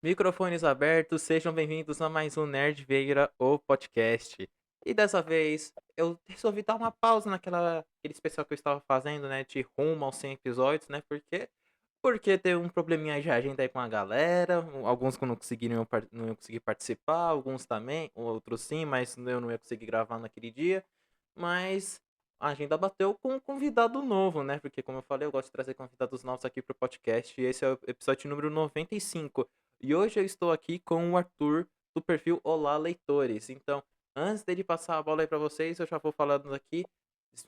Microfones abertos, sejam bem-vindos a mais um Nerd Vieira, o podcast. E dessa vez eu resolvi dar uma pausa aquele especial que eu estava fazendo, né, de rumo aos 100 episódios, né, porque teve um probleminha de agenda aí com a galera, alguns que não iam conseguir participar, alguns também, outros sim, mas eu não ia conseguir gravar naquele dia. Mas a agenda bateu com um convidado novo, né, porque como eu falei, eu gosto de trazer convidados novos aqui pro podcast, e esse é o episódio número 95. E hoje eu estou aqui com o Arthur, do perfil Olá Leitores. Então, antes dele passar a bola aí pra vocês, eu já vou falando aqui.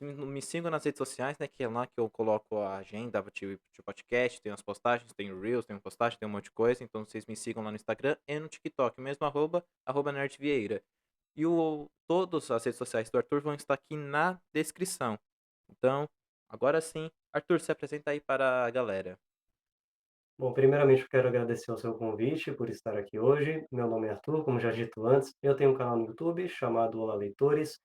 Me sigam nas redes sociais, né? Que é lá que eu coloco a agenda de podcast, tem as postagens, tem o Reels, tem postagem, tem um monte de coisa. Então vocês me sigam lá no Instagram e no TikTok, mesmo arroba nerdvieira. Todas as redes sociais do Arthur vão estar aqui na descrição. Então, agora sim, Arthur, se apresenta aí para a galera. Bom, primeiramente eu quero agradecer o seu convite por estar aqui hoje. Meu nome é Arthur, como já dito antes, eu tenho um canal no YouTube chamado Olá Leitores,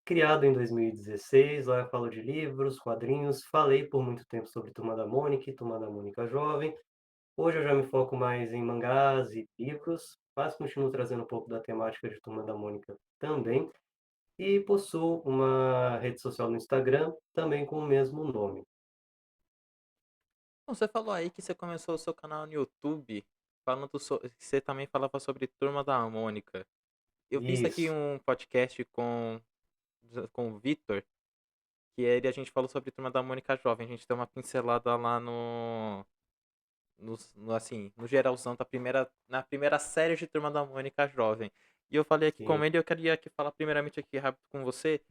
criado em 2016. Lá eu falo de livros, quadrinhos, falei por muito tempo sobre Turma da Mônica e Turma da Mônica Jovem. Hoje eu já me foco mais em mangás e livros, mas continuo trazendo um pouco da temática de Turma da Mônica também. E possuo uma rede social no Instagram, também com o mesmo nome. Bom, você falou aí que você começou o seu canal no YouTube, que você também falava sobre Turma da Mônica. Eu fiz aqui Isso, um podcast com o Vitor, que a gente falou sobre Turma da Mônica Jovem. A gente deu uma pincelada lá assim, no geralzão na primeira série de Turma da Mônica Jovem. E eu falei aqui com sim. ele, eu queria aqui falar primeiramente aqui rápido com você,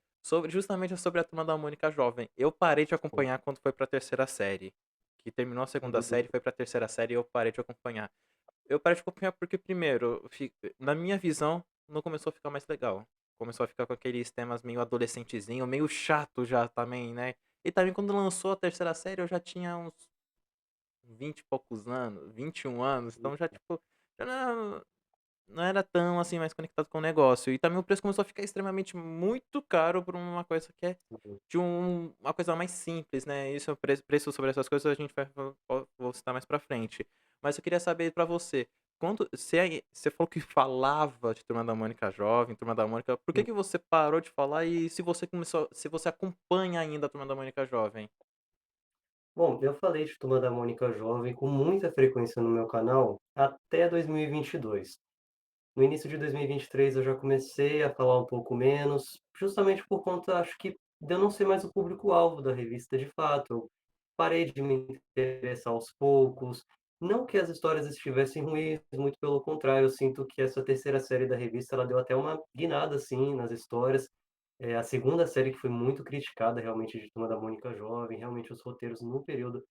justamente sobre a Turma da Mônica Jovem. Eu parei de acompanhar quando foi pra terceira série. Que terminou a segunda Uhum. série, foi pra terceira série e eu parei de acompanhar. Eu parei de acompanhar porque, primeiro, na minha visão, não começou a ficar mais legal. Começou a ficar com aqueles temas meio adolescentezinho, meio chato já também, né? E também quando lançou a terceira série, eu já tinha uns 20 e poucos anos, 21 anos, então já, tipo, já não era tão assim mais conectado com o negócio. E também o preço começou a ficar extremamente muito caro por uma coisa que é Uhum. uma coisa mais simples, né? Isso, preço sobre essas coisas a gente vou citar mais pra frente. Mas eu queria saber pra você, quando você falou que falava de Turma da Mônica Jovem, Turma da Mônica, por que que você parou de falar e se você acompanha ainda a Turma da Mônica Jovem? Bom, eu falei de Turma da Mônica Jovem com muita frequência no meu canal até 2022. No início de 2023 eu já comecei a falar um pouco menos, justamente por conta, acho que, de eu não ser mais o público-alvo da revista de fato. Eu parei de me interessar aos poucos. Não que as histórias estivessem ruins, muito pelo contrário, eu sinto que essa terceira série da revista ela deu até uma guinada assim nas histórias. A segunda série que foi muito criticada realmente de Turma da Mônica Jovem, realmente os roteiros no período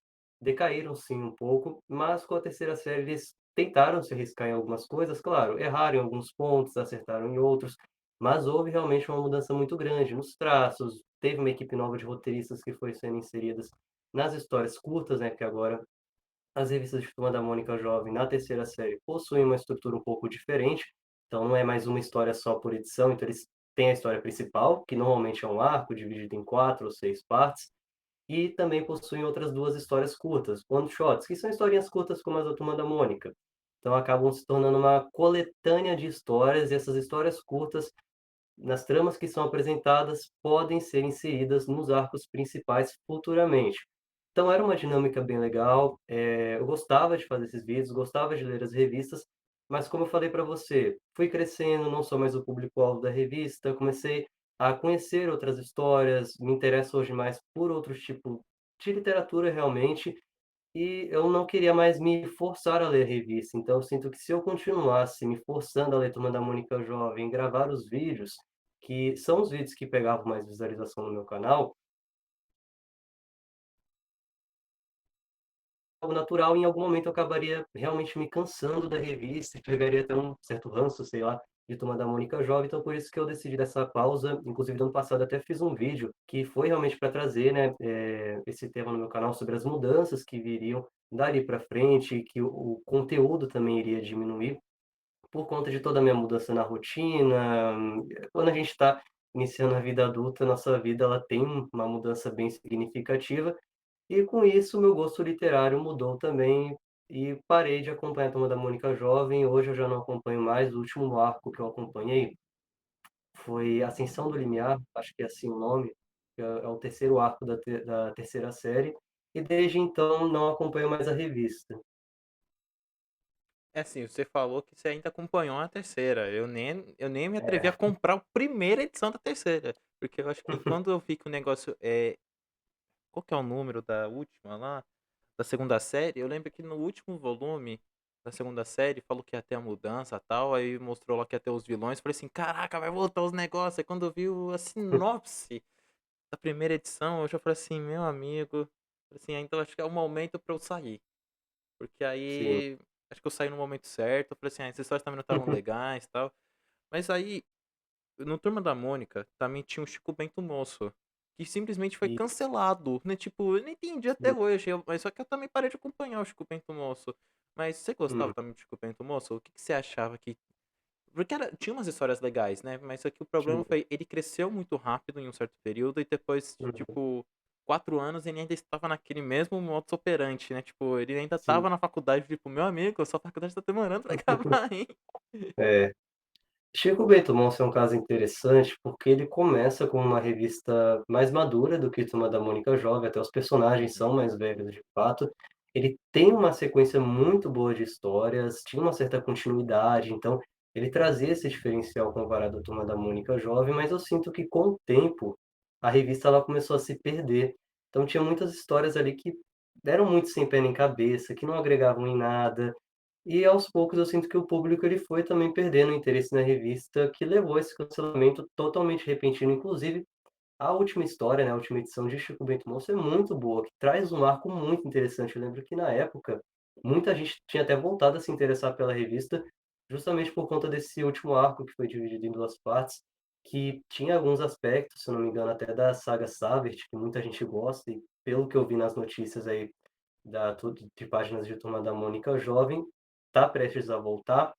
decaíram sim um pouco, mas com a terceira série eles tentaram se arriscar em algumas coisas, claro, erraram em alguns pontos, acertaram em outros, mas houve realmente uma mudança muito grande nos traços, teve uma equipe nova de roteiristas que foi sendo inseridas nas histórias curtas, né, porque agora as revistas de Turma da Mônica Jovem, na terceira série, possuem uma estrutura um pouco diferente, então não é mais uma história só por edição, então eles têm a história principal, que normalmente é um arco dividido em 4 ou 6 partes, e também possuem outras 2 histórias curtas, one shots, que são historinhas curtas como as da Turma da Mônica. Então acabam se tornando uma coletânea de histórias, e essas histórias curtas, nas tramas que são apresentadas, podem ser inseridas nos arcos principais futuramente. Então era uma dinâmica bem legal, eu gostava de fazer esses vídeos, gostava de ler as revistas, mas como eu falei para você, fui crescendo, não sou mais o público-alvo da revista, comecei a conhecer outras histórias, me interesso hoje mais por outro tipo de literatura realmente, e eu não queria mais me forçar a ler revista, então eu sinto que se eu continuasse me forçando a ler Turma da Mônica Jovem, gravar os vídeos, que são os vídeos que pegavam mais visualização no meu canal, algo natural e em algum momento eu acabaria realmente me cansando da revista e pegaria até um certo ranço, sei lá, de Turma da Mônica Jovem, então por isso que eu decidi dessa pausa, inclusive no ano passado até fiz um vídeo que foi realmente para trazer, né, esse tema no meu canal sobre as mudanças que viriam dali para frente, que o conteúdo também iria diminuir, por conta de toda a minha mudança na rotina. Quando a gente está iniciando a vida adulta, nossa vida ela tem uma mudança bem significativa, e com isso, meu gosto literário mudou também, e parei de acompanhar a Turma da Mônica jovem. Hoje eu já não acompanho mais. O último arco que eu acompanhei foi Ascensão do Limiar, acho que é assim o nome, que é o terceiro arco da terceira série, e desde então não acompanho mais a revista. É assim, você falou que você ainda acompanhou a terceira. Eu nem me atrevi a É. comprar a primeira edição da terceira. Porque eu acho que quando eu vi que o negócio é. Qual que é o número da última lá? Da segunda série? Eu lembro que no último volume da segunda série falou que ia ter a mudança e tal. Aí mostrou lá que ia ter os vilões. Falei assim: caraca, vai voltar os negócios. Aí quando eu vi a sinopse da primeira edição, eu já falei assim: meu amigo. Falei assim, então acho que é o momento pra eu sair. Porque Sim. aí, acho que eu saí no momento certo. Eu falei assim, essas histórias também não estavam legais e tal. Mas aí, no Turma da Mônica, também tinha o Chico Bento Moço. Que simplesmente foi Isso, cancelado, né? Tipo, eu não entendi até sim, hoje. Mas só que eu também parei de acompanhar o Chico Bento Moço. Mas você gostava hum, também do Chico Bento Moço? O que, que você achava que. Porque tinha umas histórias legais, né? Mas só que o problema tinha. foi, ele cresceu muito rápido em um certo período e depois, Uhum, tipo, 4 anos ele ainda estava naquele mesmo modus operandi, né? Tipo, ele ainda sim. estava na faculdade, tipo, meu amigo, sua faculdade tá demorando pra acabar, hein? É. Chico Bento Monstro é um caso interessante, porque ele começa como uma revista mais madura do que Turma da Mônica Jovem, até os personagens são mais velhos de fato. Ele tem uma sequência muito boa de histórias, tinha uma certa continuidade, então ele trazia esse diferencial comparado à Turma da Mônica Jovem, mas eu sinto que com o tempo a revista ela começou a se perder. Então tinha muitas histórias ali que eram muito sem pé nem cabeça, que não agregavam em nada, e aos poucos eu sinto que o público ele foi também perdendo o interesse na revista, que levou a esse cancelamento totalmente repentino. Inclusive, a última história, né, a última edição de Chico Bento Monstro é muito boa, que traz um arco muito interessante. Eu lembro que na época, muita gente tinha até voltado a se interessar pela revista, justamente por conta desse último arco que foi dividido em 2 partes, que tinha alguns aspectos, se eu não me engano, até da saga Savert, que muita gente gosta e pelo que eu vi nas notícias aí de páginas de Turma da Mônica jovem, tá prestes a voltar.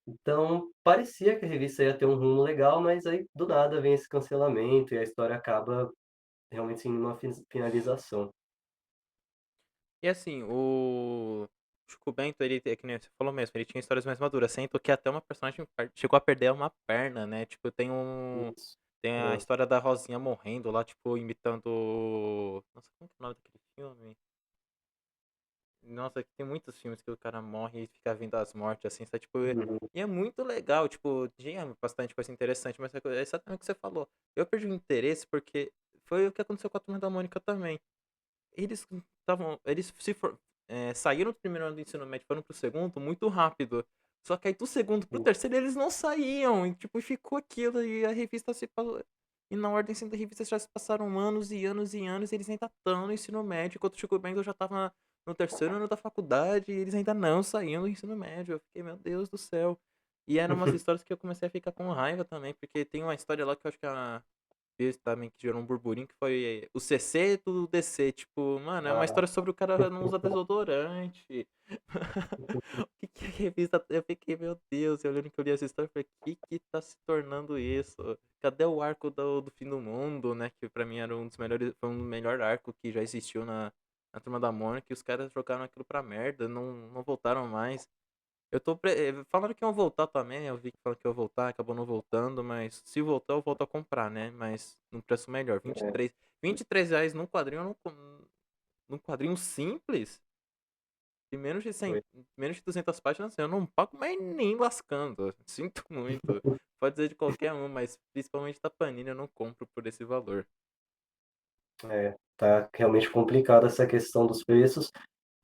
Então, parecia que a revista ia ter um rumo legal, mas aí do nada vem esse cancelamento e a história acaba realmente sem uma finalização. E assim, o Chico Bento, ele, é que nem você falou mesmo, ele tinha histórias mais maduras. Sendo que até uma personagem chegou a perder uma perna, né? Tipo, Isso. tem a Hã. história da Rosinha morrendo lá, tipo, imitando. Nossa, como que é o nome daquele filme? Nossa, que tem muitos filmes que o cara morre e fica vendo as mortes, assim, sabe? Tipo, Uhum. e é muito legal, tipo, tinha bastante coisa interessante, mas é exatamente o que você falou. Eu perdi o interesse porque foi o que aconteceu com a Turma da Mônica também. Eles saíram do primeiro ano do ensino médio e foram pro segundo muito rápido. Só que aí do segundo pro Sim. terceiro eles não saíam, e tipo, ficou aquilo, e a revista se passou. E na ordem assim, da revista já se passaram anos e anos e anos, e eles ainda estão no ensino médio, enquanto o Chico Bento já tava no terceiro ano da faculdade, e eles ainda não saíam do ensino médio. Eu fiquei, meu Deus do céu. E eram umas histórias que eu comecei a ficar com raiva também, porque tem uma história lá que eu acho que fez também, que gerou um burburinho, que foi o CC do DC. Tipo, mano, é uma Ah, história sobre o cara não usar desodorante. O que que a revista. Eu fiquei, meu Deus, eu olhando que eu li essa história, eu falei, que tá se tornando isso? Cadê o arco do fim do mundo, né? Que pra mim era um dos melhores. Foi um melhor arco que já existiu na Turma da Mônica. E os caras jogaram aquilo pra merda, não voltaram mais. Falaram que iam voltar também, eu vi que falaram que iam voltar, acabou não voltando, mas se voltar eu volto a comprar, né? Mas num preço melhor, é, R$ 23 num quadrinho, num quadrinho simples, de menos de 100, foi. menos de 200 páginas, eu não pago mais nem lascando, sinto muito. Pode dizer de qualquer um, mas principalmente da Panini eu não compro por esse valor. É, tá realmente complicada essa questão dos preços.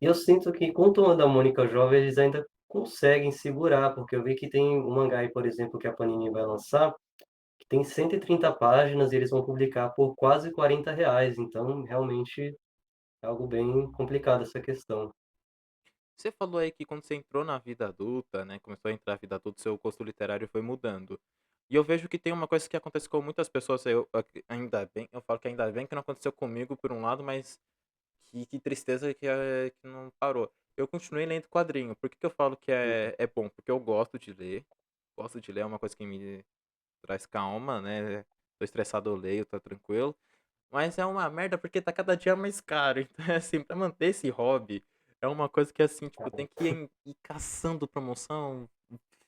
E eu sinto que com Turma da Mônica jovem eles ainda conseguem segurar, porque eu vi que tem um mangá aí, por exemplo, que a Panini vai lançar, que tem 130 páginas e eles vão publicar por quase R$ 40, então realmente é algo bem complicado essa questão. Você falou aí que quando você entrou na vida adulta, né, começou a entrar na vida adulta, seu gosto literário foi mudando. E eu vejo que tem uma coisa que acontece com muitas pessoas, ainda bem, eu falo que ainda bem que não aconteceu comigo por um lado, mas que tristeza que não parou. Eu continuei lendo quadrinho. Por que, que eu falo que é bom? Porque eu gosto de ler. Gosto de ler, é uma coisa que me traz calma, né? Tô estressado, eu leio, tá tranquilo. Mas é uma merda porque tá cada dia mais caro. Então, é assim, pra manter esse hobby, É uma coisa que, assim, tipo, tem que ir caçando promoção,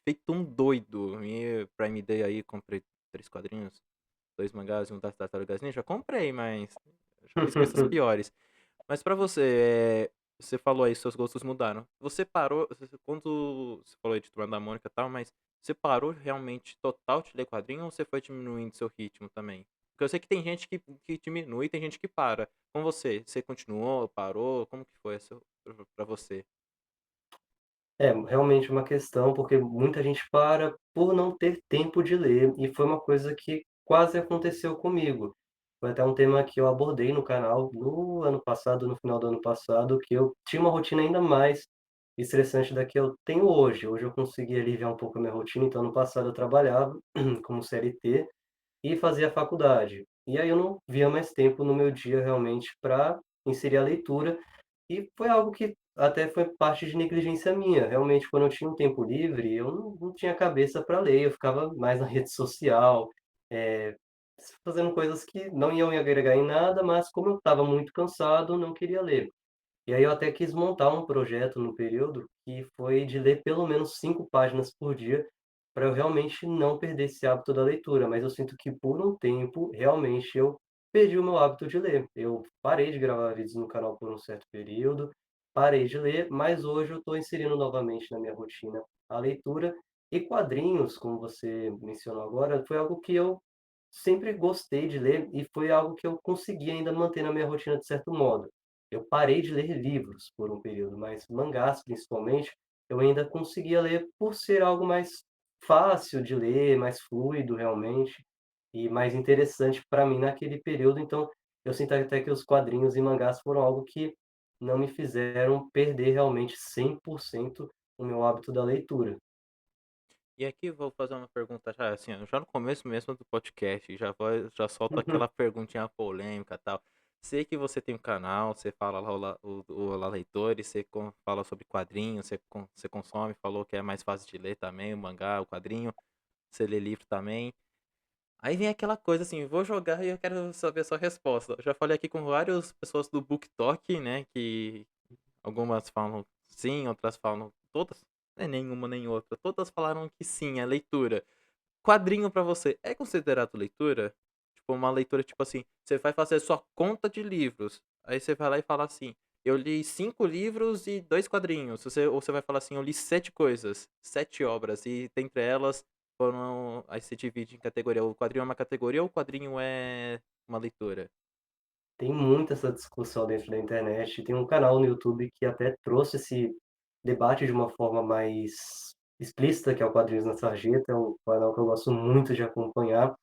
feito um doido. E Prime Day aí, comprei 3 quadrinhos, 2 mangás e um das Tartarugas Ninja. Comprei, mas já fiz coisas piores. Mas pra você, você falou aí, seus gostos mudaram. Você parou, quando você falou aí de Turma da Mônica e tal, mas você parou realmente total de ler quadrinho ou você foi diminuindo seu ritmo também? Porque eu sei que tem gente que diminui e tem gente que para. Com você, você continuou, parou? Como que foi essa pra você? É, realmente uma questão, porque muita gente para por não ter tempo de ler, e foi uma coisa que quase aconteceu comigo. Foi até um tema que eu abordei no canal no ano passado, no final do ano passado, que eu tinha uma rotina ainda mais estressante da que eu tenho hoje. Hoje eu consegui aliviar um pouco a minha rotina, então ano passado eu trabalhava como CLT e fazia faculdade. E aí eu não via mais tempo no meu dia realmente para inserir a leitura, e foi algo que até foi parte de negligência minha. Realmente, quando eu tinha um tempo livre, eu não tinha cabeça para ler, eu ficava mais na rede social, eh, fazendo coisas que não iam me agregar em nada, mas como eu estava muito cansado, não queria ler. E aí eu até quis montar um projeto no período, que foi de ler pelo menos 5 páginas por dia, para eu realmente não perder esse hábito da leitura, mas eu sinto que por um tempo, realmente, eu perdi o meu hábito de ler. Eu parei de gravar vídeos no canal por um certo período, parei de ler, mas hoje eu estou inserindo novamente na minha rotina a leitura. E quadrinhos, como você mencionou agora, foi algo que eu sempre gostei de ler e foi algo que eu consegui ainda manter na minha rotina de certo modo. Eu parei de ler livros por um período, mas mangás, principalmente, eu ainda conseguia ler por ser algo mais fácil de ler, mais fluido realmente, e mais interessante para mim naquele período. Então, eu sinto até que os quadrinhos e mangás foram algo que não me fizeram perder realmente 100% o meu hábito da leitura. E aqui eu vou fazer uma pergunta já, assim, ó, já no começo mesmo do podcast, já solto aquela perguntinha polêmica e tal. Sei que você tem um canal, você fala lá o Olá Leitores, você fala sobre quadrinhos, você consome, falou que é mais fácil de ler também, o mangá, o quadrinho, você lê livro também. Aí vem aquela coisa assim, vou jogar e eu quero saber a sua resposta. Eu já falei aqui com várias pessoas do BookTok, né, que algumas falam sim, outras falam todas, não é nenhuma nem outra, todas falaram que sim, é leitura. Quadrinho pra você é considerado leitura? Tipo, uma leitura, tipo assim, você vai fazer sua conta de livros, aí você vai lá e fala assim: "Eu li 5 livros e 2 quadrinhos", ou você vai falar assim: "Eu li 7 coisas, 7 obras e dentre elas foram", aí você divide em categoria, o quadrinho é uma categoria ou o quadrinho é uma leitura? Tem muita essa discussão dentro da internet. Tem um canal no YouTube que até trouxe esse debate de uma forma mais explícita, que é o Quadrinhos na Sarjeta, é um canal que eu gosto muito de acompanhar.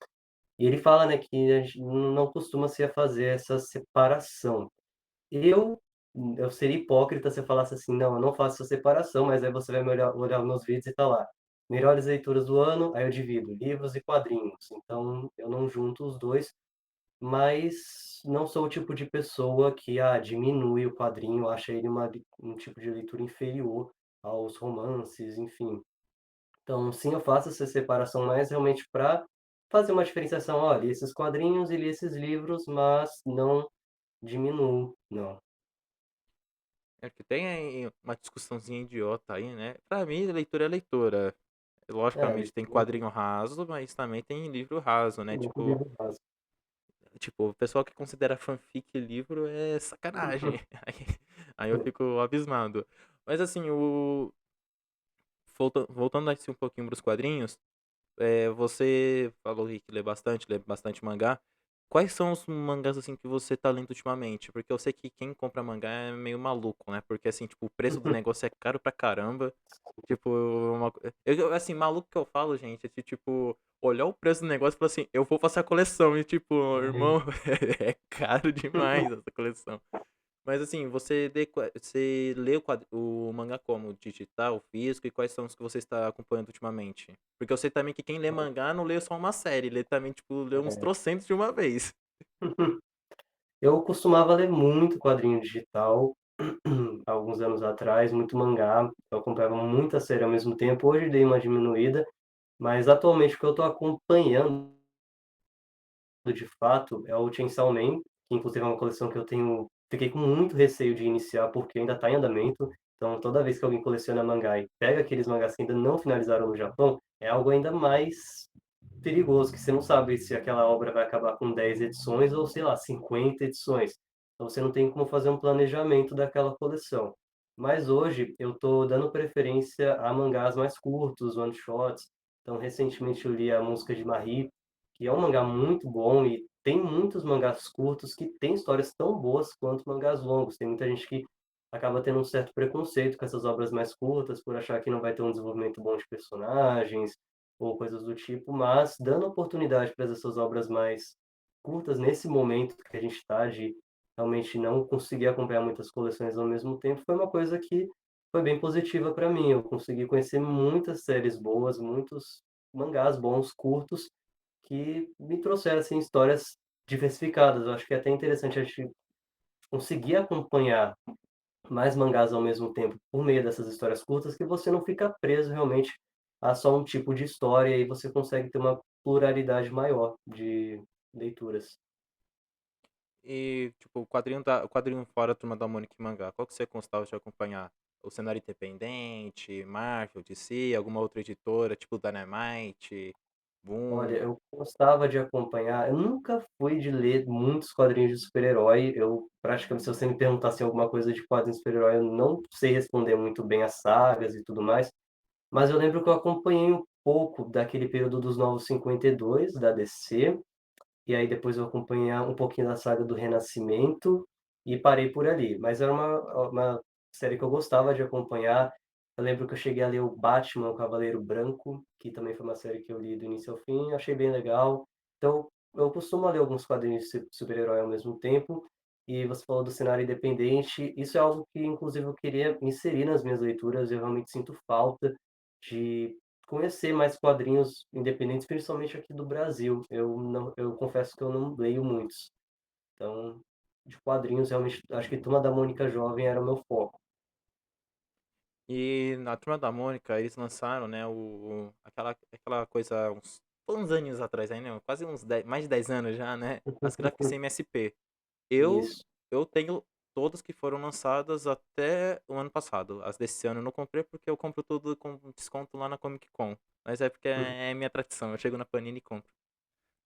E ele fala, né, que a gente não costuma se fazer essa separação. Eu eu seria hipócrita se eu falasse assim: "Não, eu não faço essa separação", mas aí você vai me olhar os meus vídeos e tá lá, melhores leituras do ano, aí eu divido livros e quadrinhos. Então eu não junto os 2, mas não sou o tipo de pessoa que, diminui o quadrinho, acha ele um tipo de leitura inferior aos romances, enfim. Então, sim, eu faço essa separação mais realmente para fazer uma diferenciação: "Ó, li esses quadrinhos e li esses livros", mas não diminuo, não. É que tem aí uma discussãozinha idiota aí, né. Pra mim, leitura é leitura. É, Logicamente tem leitura quadrinho raso, mas também tem livro raso, né, muito tipo livro básico. o pessoal que considera fanfic livro é sacanagem. Aí eu fico abismado. Mas assim, voltando assim um pouquinho para os quadrinhos, você falou aí que lê bastante mangá. Quais são os mangás, assim, que você tá lendo ultimamente? Porque eu sei que quem compra mangá é meio maluco, né, porque, assim, tipo, o preço do negócio é caro pra caramba. Tipo, assim, maluco que eu falo, gente, é de, tipo, olhar o preço do negócio e falar assim: "Eu vou fazer a coleção", e tipo, irmão, é caro demais essa coleção. Mas assim, você lê o mangá como? Digital, físico, e quais são os que você está acompanhando ultimamente? Porque eu sei também que quem lê mangá não lê só uma série, lê também, tipo, lê uns É. trocentos de uma vez. Eu costumava ler muito quadrinho digital, há alguns anos atrás, muito mangá, eu acompanhava muita série ao mesmo tempo. Hoje dei uma diminuída, mas atualmente o que eu estou acompanhando de fato é o Chainsaw Man, que inclusive é uma coleção que eu tenho fiquei com muito receio de iniciar, porque ainda está em andamento, então toda vez que alguém coleciona mangá e pega aqueles mangás que ainda não finalizaram no Japão, é algo ainda mais perigoso, que você não sabe se aquela obra vai acabar com 10 edições ou, sei lá, 50 edições. Então você não tem como fazer um planejamento daquela coleção. Mas hoje eu estou dando preferência a mangás mais curtos, one shots. Então recentemente eu li A Música de Marie, que é um mangá muito bom e tem muitos mangás curtos que têm histórias tão boas quanto mangás longos. Tem muita gente que acaba tendo um certo preconceito com essas obras mais curtas, por achar que não vai ter um desenvolvimento bom de personagens, ou coisas do tipo, mas dando oportunidade para essas obras mais curtas, nesse momento que a gente está de realmente não conseguir acompanhar muitas coleções ao mesmo tempo, foi uma coisa que foi bem positiva para mim. Eu consegui conhecer muitas séries boas, muitos mangás bons, curtos, que me trouxeram, assim, histórias diversificadas. Eu acho que é até interessante a gente conseguir acompanhar mais mangás ao mesmo tempo, por meio dessas histórias curtas, que você não fica preso realmente a só um tipo de história e você consegue ter uma pluralidade maior de leituras. E, tipo, o quadrinho fora a Turma da Mônica e mangá, qual que você gostava de acompanhar? O cenário independente, Marvel, DC, alguma outra editora, tipo Dynamite, Olha, Boom? eu gostava de acompanhar, eu nunca fui de ler muitos quadrinhos de super-herói, eu praticamente, se você me perguntasse alguma coisa de quadrinhos de super-herói, eu não sei responder muito bem as sagas e tudo mais, mas eu lembro que eu acompanhei um pouco daquele período dos Novos 52 da DC. E aí depois eu acompanhei um pouquinho da saga do Renascimento e parei por ali. Mas era uma série que eu gostava de acompanhar. Eu lembro que eu cheguei a ler o Batman, o Cavaleiro Branco, que também foi uma série que eu li do início ao fim, achei bem legal. Então, eu costumo ler alguns quadrinhos de super-herói ao mesmo tempo. E você falou do cenário independente, isso é algo que inclusive eu queria inserir nas minhas leituras, eu realmente sinto falta de conhecer mais quadrinhos independentes, principalmente aqui do Brasil. Eu confesso que eu não leio muitos. Então, de quadrinhos, realmente, acho que Turma da Mônica Jovem era o meu foco. E na Turma da Mônica, eles lançaram, né, aquela coisa, uns anos atrás aí, né, quase uns 10, mais de 10 anos já, né, as gráficas MSP. Eu, Isso. eu tenho todas que foram lançadas até o ano passado. As desse ano eu não comprei porque eu compro tudo com desconto lá na Comic Con. Mas é porque é minha tradição, eu chego na Panini e compro.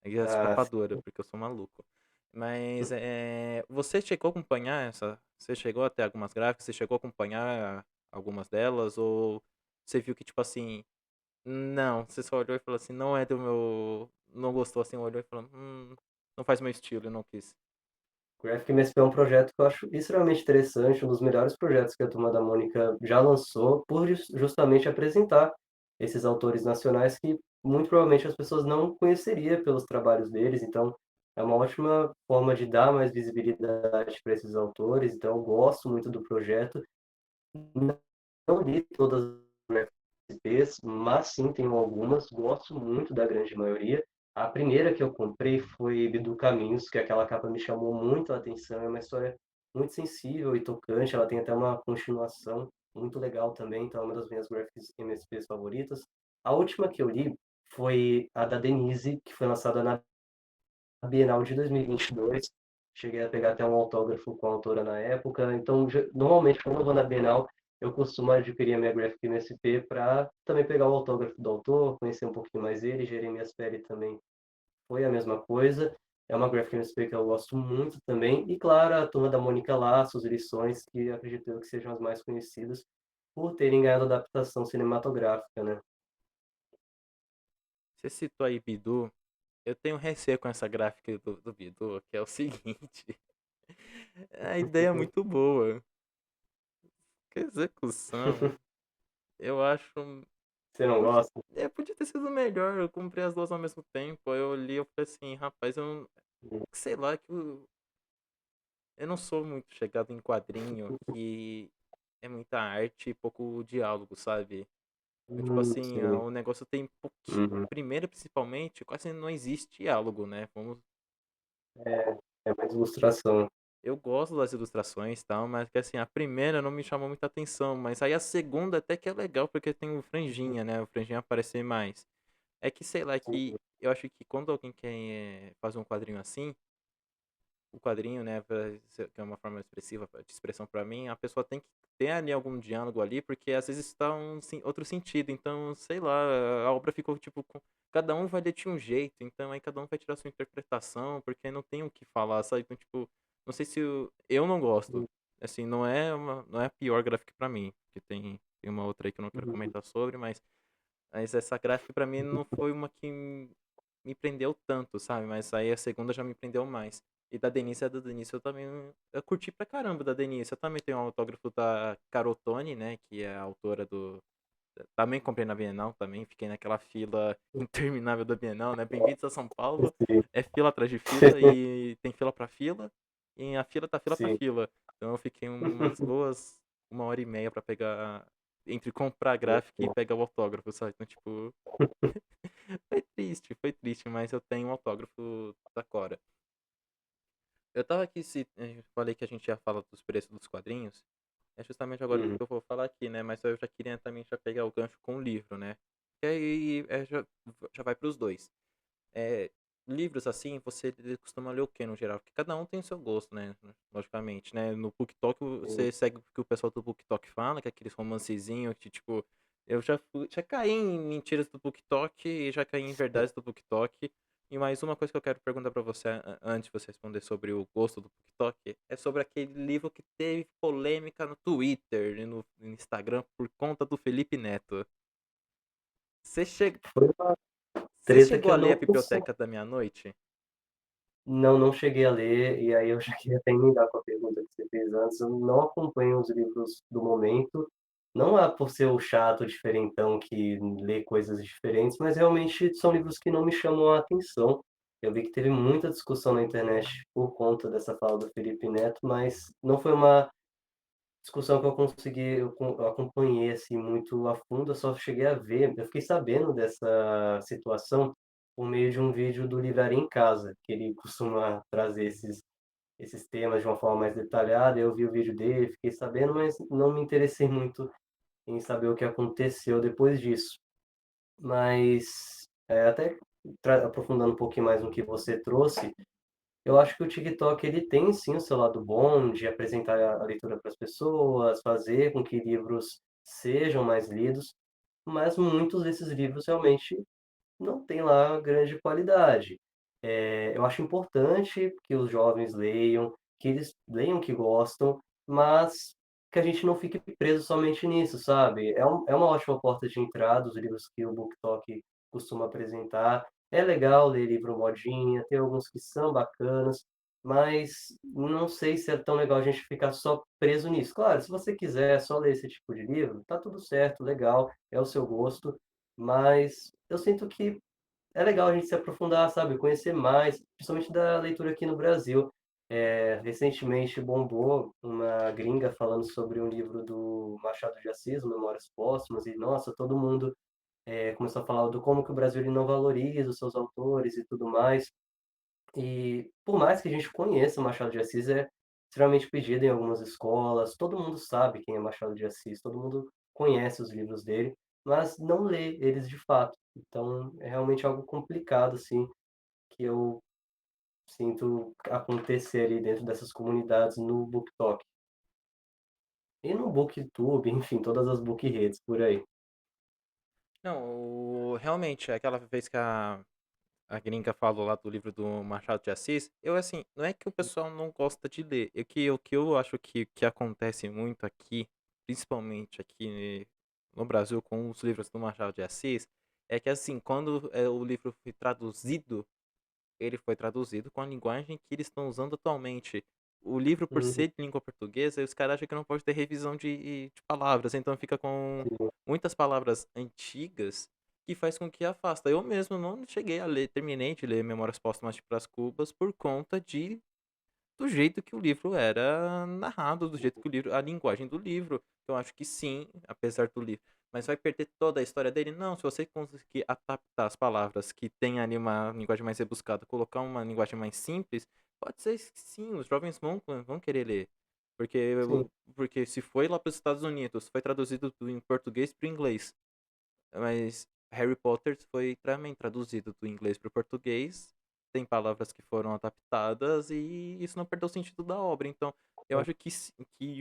Aí as Ah, capa dura, porque eu sou maluco. Mas você chegou a acompanhar essa? Você chegou até algumas gráficas? Você chegou a acompanhar algumas delas? Ou você viu que, tipo assim, não, você só olhou e falou assim, não é do meu. Não gostou assim, olhou e falou, não faz meu estilo, eu não quis. Graphic MSP é um projeto que eu acho extremamente interessante, um dos melhores projetos que a Turma da Mônica já lançou, por justamente apresentar esses autores nacionais que muito provavelmente as pessoas não conheceriam pelos trabalhos deles. Então, é uma ótima forma de dar mais visibilidade para esses autores. Então, eu gosto muito do projeto. Não li todas as UFPs, mas sim tenho algumas, gosto muito da grande maioria. A primeira que eu comprei foi Bidu Caminhos, que aquela capa me chamou muito a atenção, é uma história muito sensível e tocante, ela tem até uma continuação muito legal também, então é uma das minhas graphics MSPs favoritas. A última que eu li foi a da Denise, que foi lançada na Bienal de 2022. Cheguei a pegar até um autógrafo com a autora na época. Então, normalmente, quando eu vou na Bienal, eu costumo adquirir a minha Graphic MSP para também pegar o autógrafo do autor, conhecer um pouquinho mais ele. Jeremias Pérez também foi a mesma coisa. É uma Graphic MSP que eu gosto muito também. E, claro, a Turma da Mônica Laços, Lições, que acredito eu que sejam as mais conhecidas por terem ganhado adaptação cinematográfica, né? Você citou aí Bidu. Eu tenho receio com essa gráfica do Bidu, que é o seguinte. A ideia é muito boa. Que execução. Eu acho. Você não Podia, gosta? podia ter sido melhor. Eu comprei as duas ao mesmo tempo. Aí eu li e falei assim, rapaz, eu não. Sei lá, que eu não sou muito chegado em quadrinho, que é muita arte e pouco diálogo, sabe? Então, tipo assim, Sim. o negócio tem pouquinho. Uhum. Primeiro, principalmente, quase não existe diálogo, né? É mais ilustração. Eu gosto das ilustrações e tal, mas que assim, a primeira não me chamou muita atenção, mas aí a segunda até que é legal, porque tem o franjinha, né? O franjinha aparecer mais. É que, sei lá, que eu acho que quando alguém quer fazer um quadrinho assim, o quadrinho, né, que é uma forma expressiva de expressão pra mim, a pessoa tem que ter ali algum diálogo ali, porque às vezes está outro sentido. Então, sei lá, a obra ficou tipo cada um vai ler de um jeito, então aí cada um vai tirar sua interpretação, porque não tem o que falar, sabe? Então, tipo, não sei se eu não gosto. Assim, não é a pior gráfica pra mim, porque tem uma outra aí que eu não quero Uhum. comentar sobre, mas essa gráfica pra mim não foi uma que me prendeu tanto, sabe? Mas aí a segunda já me prendeu mais. E da Denise eu também eu curti pra caramba da Denise. Eu também tenho um autógrafo da Carotone, né? Que é a autora do. Também comprei na Bienal, também fiquei naquela fila interminável da Bienal, né? Bem-vindos a São Paulo. Sim, É fila atrás de fila e tem fila pra fila. E a fila tá fila pra sim. fila. Então eu fiquei umas boas 1h30 pra pegar. Entre comprar a gráfica e pegar o autógrafo, sabe? Então, tipo, foi triste, mas eu tenho um autógrafo da Cora. Eu tava aqui, falei que a gente ia falar dos preços dos quadrinhos, é justamente agora que Uhum. eu vou falar aqui, né? Mas eu já queria também já pegar o gancho com o livro, né? E aí já vai pros dois. É, livros assim, você costuma ler o que no geral? Porque cada um tem o seu gosto, né? Logicamente, né? No BookTok Sim. você segue o que o pessoal do BookTok fala, que é aqueles romancezinhos que, tipo, eu já caí em mentiras do BookTok e já caí em verdades do BookTok. E mais uma coisa que eu quero perguntar pra você antes de você responder sobre o gosto do BookTok é sobre aquele livro que teve polêmica no Twitter e no Instagram por conta do Felipe Neto. Você, che... Foi uma você treta que chegou a eu ler a não Biblioteca da Meia-Noite? não cheguei a ler, e aí eu já queria até emendar com a pergunta que você fez antes. Eu não acompanho os livros do momento, não é por ser o chato diferentão que lê coisas diferentes, mas realmente são livros que não me chamam a atenção. Eu vi que teve muita discussão na internet por conta dessa fala do Felipe Neto, mas não foi uma discussão que eu consegui, eu acompanhei assim muito a fundo, eu só cheguei a ver, eu fiquei sabendo dessa situação por meio de um vídeo do Livraria em Casa, que ele costuma trazer esses temas de uma forma mais detalhada. Eu vi o vídeo dele, fiquei sabendo, mas não me interessei muito em saber o que aconteceu depois disso. Mas, até aprofundando um pouquinho mais no que você trouxe, eu acho que o TikTok ele tem sim o seu lado bom de apresentar a leitura para as pessoas, fazer com que livros sejam mais lidos, mas muitos desses livros realmente não têm lá grande qualidade. Eu acho importante que os jovens leiam, que eles leiam o que gostam, mas que a gente não fique preso somente nisso, sabe? É uma ótima porta de entrada os livros que o BookTok costuma apresentar. É legal ler livro modinha, tem alguns que são bacanas, mas não sei se é tão legal a gente ficar só preso nisso. Claro, se você quiser só ler esse tipo de livro, tá tudo certo, legal, é o seu gosto, mas eu sinto que é legal a gente se aprofundar, sabe, conhecer mais, principalmente da leitura aqui no Brasil. Recentemente bombou uma gringa falando sobre um livro do Machado de Assis, Memórias Póstumas, e nossa, todo mundo começou a falar do como que o Brasil ele não valoriza os seus autores e tudo mais. E por mais que a gente conheça Machado de Assis, é extremamente pedido em algumas escolas, todo mundo sabe quem é Machado de Assis, todo mundo conhece os livros dele, mas não lê eles de fato. Então é realmente algo complicado, assim, que eu sinto acontecer ali dentro dessas comunidades no BookTok. E no BookTube, enfim, todas as book redes por aí. Não, realmente, aquela vez que a gringa falou lá do livro do Machado de Assis, eu assim, não é que o pessoal não gosta de ler, o que eu acho que acontece muito aqui, principalmente aqui no Brasil com os livros do Machado de Assis, é que assim, quando o livro ele foi traduzido com a linguagem que eles estão usando atualmente. O livro, por Uhum, ser de língua portuguesa, os caras acham que não pode ter revisão de palavras, então fica com sim, muitas palavras antigas que faz com que afasta. Eu mesmo não cheguei a ler, terminei de ler Memórias Póstumas de Brás Cubas por conta do jeito que o livro era narrado, do jeito que o livro, a linguagem do livro. Eu acho que sim, apesar do livro. Mas vai perder toda a história dele? Não, se você conseguir adaptar as palavras que tem ali uma linguagem mais rebuscada, colocar uma linguagem mais simples, pode ser que sim, os jovens vão querer ler. Porque, sim, porque se foi lá para os Estados Unidos, foi traduzido em português para o inglês. Mas Harry Potter foi também traduzido do inglês para o português tem palavras que foram adaptadas e isso não perdeu o sentido da obra. Então, eu É, acho que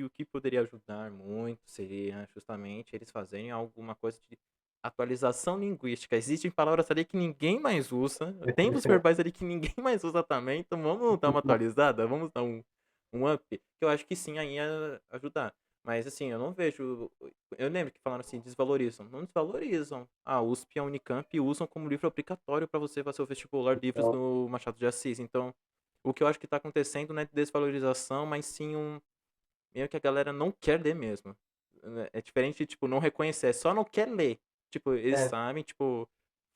o que poderia ajudar muito seria justamente eles fazerem alguma coisa de atualização linguística. Existem palavras ali que ninguém mais usa, tempos verbais ali que ninguém mais usa também, então vamos dar uma atualizada, vamos dar um up, que eu acho que sim, aí ia ajudar. Mas assim, eu não vejo. Eu lembro que falaram assim, desvalorizam. Não desvalorizam. A USP e a Unicamp usam como livro obrigatório para você fazer o vestibular livros então, do Machado de Assis. Então, o que eu acho que está acontecendo não é desvalorização, mas sim meio que a galera não quer ler mesmo. É diferente de, tipo, não reconhecer, é só não quer ler. Tipo, eles é, sabem, tipo,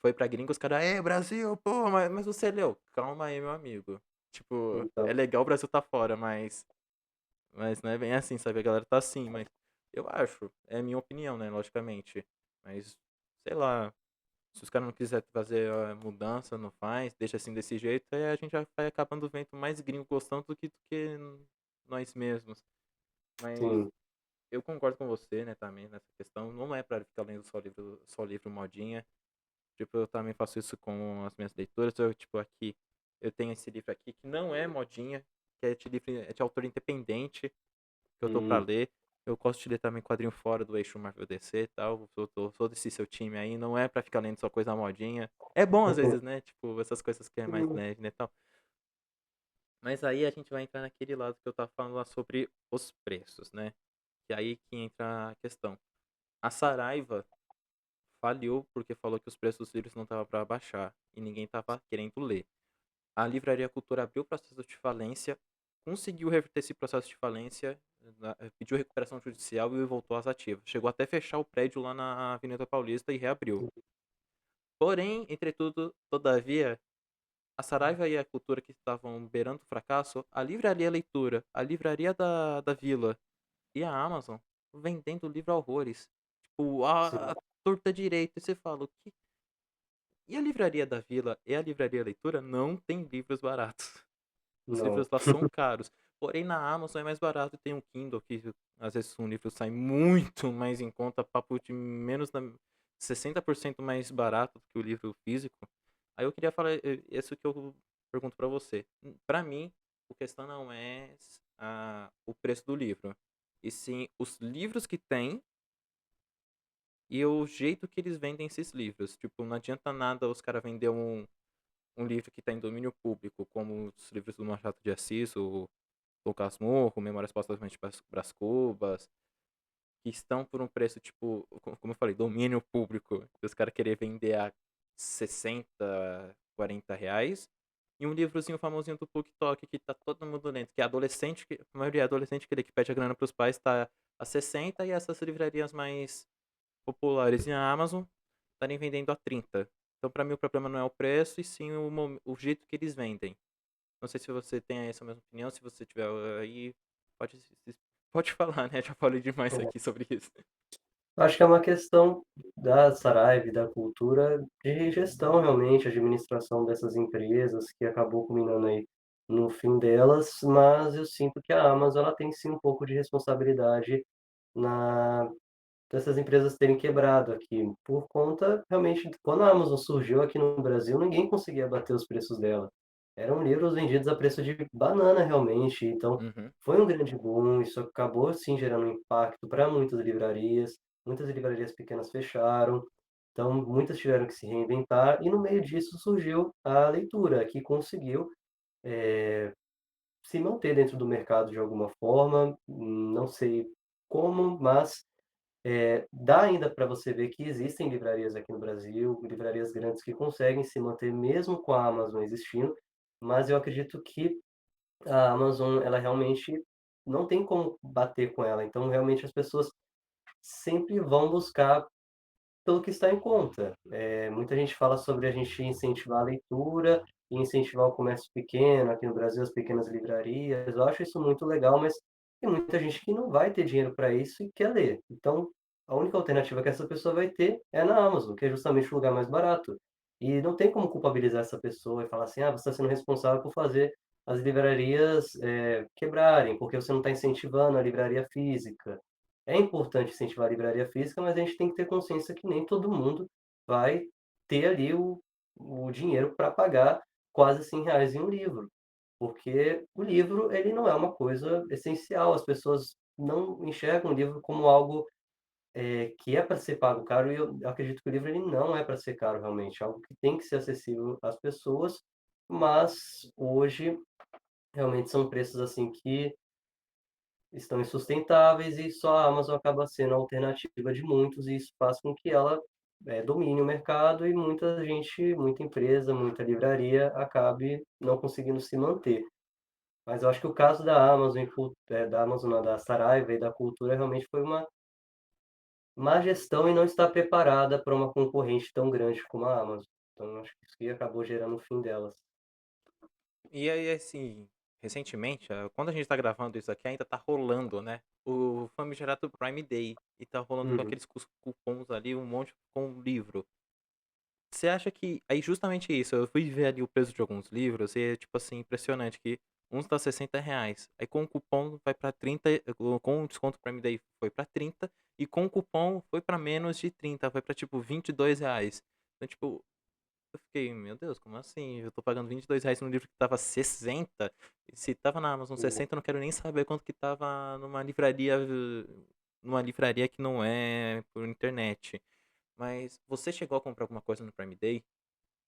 foi pra gringa, os caras, Brasil, pô, mas você leu. Calma aí, meu amigo. Tipo, é então, legal o Brasil tá fora, mas não é bem assim, sabe? A galera tá assim, mas eu acho, é a minha opinião, né, logicamente. Mas, sei lá, se os caras não quiserem fazer a mudança, não faz, deixa assim desse jeito, aí a gente já vai acabando vendo mais gringo gostando do que nós mesmos. Mas sim. eu concordo com você, né, também nessa questão. Não é pra ficar lendo só livro modinha. Tipo, eu também faço isso com as minhas leituras. Eu, tipo, aqui, eu tenho esse livro aqui que não é modinha, que é de livro, é de autor independente, que eu tô pra Hum, ler. Eu gosto de ler também quadrinho fora do eixo Marvel DC e tal. Sou desse seu time aí. Não é pra ficar lendo só coisa modinha. É bom às vezes, né? Tipo, essas coisas que é mais hum, leve, né, tal. Mas aí a gente vai entrar naquele lado que eu tava falando lá sobre os preços, né? Que aí que entra a questão. A Saraiva faliu porque falou que os preços dos livros não estavam para baixar e ninguém estava querendo ler. A Livraria Cultura abriu o processo de falência, conseguiu reverter esse processo de falência, pediu recuperação judicial e voltou às ativas. Chegou até fechar o prédio lá na Avenida Paulista e reabriu. Porém, entretudo, todavia, a Saraiva e a Cultura que estavam beirando o fracasso, a Livraria Leitura, a Livraria da Vila e a Amazon vendendo livro a horrores. Tipo, sim. a torta direito. E você fala, o que. E a Livraria da Vila e a Livraria Leitura não tem livros baratos. Os Não, livros lá são caros. Porém, na Amazon é mais barato e tem um Kindle que às vezes um livro sai muito mais em conta, papo de menos da 60% mais barato do que o livro físico. Aí eu queria falar isso que eu pergunto pra você. Pra mim, a questão não é o preço do livro, e sim os livros que tem e o jeito que eles vendem esses livros. Tipo, não adianta nada os caras vender um livro que está em domínio público, como os livros do Machado de Assis, o Dom Casmurro, Memórias Póstumas de Brás Cubas, que estão por um preço, tipo, como eu falei, domínio público, que os caras querem vender a 60, R$ 40, e um livrozinho famosinho do PukTok que tá todo mundo lendo, que é adolescente, a maioria é adolescente que pede a grana pros pais, tá a 60, e essas livrarias mais populares e a Amazon estarem vendendo a 30. Então, para mim, o problema não é o preço, e sim o jeito que eles vendem. Não sei se você tem essa mesma opinião, se você tiver aí, pode, pode falar, né? Já falei demais é. aqui sobre isso. Acho que é uma questão da Saraiva e da cultura de gestão, realmente, administração dessas empresas, que acabou culminando aí no fim delas, mas eu sinto que a Amazon ela tem sim um pouco de responsabilidade na dessas empresas terem quebrado aqui, por conta realmente quando a Amazon surgiu aqui no Brasil, ninguém conseguia bater os preços dela. Eram livros vendidos a preço de banana realmente, então Uhum. foi um grande boom, isso acabou sim gerando um impacto para muitas livrarias pequenas fecharam, então muitas tiveram que se reinventar e no meio disso surgiu a leitura, que conseguiu, se manter dentro do mercado de alguma forma, não sei como, mas dá ainda para você ver que existem livrarias aqui no Brasil, livrarias grandes que conseguem se manter mesmo com a Amazon existindo, mas eu acredito que a Amazon, ela realmente não tem como bater com ela, então realmente as pessoas sempre vão buscar pelo que está em conta. Muita gente fala sobre a gente incentivar a leitura e incentivar o comércio pequeno, aqui no Brasil, as pequenas livrarias. Eu acho isso muito legal, mas tem muita gente que não vai ter dinheiro para isso e quer ler. Então, a única alternativa que essa pessoa vai ter é na Amazon, que é justamente o lugar mais barato. E não tem como culpabilizar essa pessoa e falar assim: ah, você está sendo responsável por fazer as livrarias quebrarem, porque você não está incentivando a livraria física. É importante incentivar a livraria física, mas a gente tem que ter consciência que nem todo mundo vai ter ali o dinheiro para pagar quase R$ 100 em um livro, porque o livro ele não é uma coisa essencial, as pessoas não enxergam o livro como algo, que é para ser pago caro e eu acredito que o livro ele não é para ser caro realmente, é algo que tem que ser acessível às pessoas, mas hoje realmente são preços, assim, que estão insustentáveis e só a Amazon acaba sendo a alternativa de muitos e isso faz com que ela, domine o mercado e muita gente, muita empresa, muita livraria acabe não conseguindo se manter. Mas eu acho que o caso da Amazon da Amazon não, da Saraiva e da Cultura realmente foi uma má gestão e não estar preparada para uma concorrente tão grande como a Amazon. Então acho que isso que acabou gerando o fim delas. E aí, assim, recentemente, quando a gente tá gravando isso aqui, ainda tá rolando, né? O famigerado Prime Day. E tá rolando com Uhum. aqueles cupons ali, um monte com livro. Você acha que. Aí, justamente isso, eu fui ver ali o preço de alguns livros e é, tipo assim, impressionante que uns tá R$ 60. Aí com o cupom vai pra 30, com o desconto Prime Day foi pra 30, e com o cupom foi pra menos de 30, foi pra tipo R$ 22. Então, tipo, eu fiquei, meu Deus, como assim? Eu tô pagando R$ 22 num livro que tava 60. E se tava na Amazon Sim. 60, eu não quero nem saber quanto que tava numa livraria que não é por internet. Mas você chegou a comprar alguma coisa no Prime Day?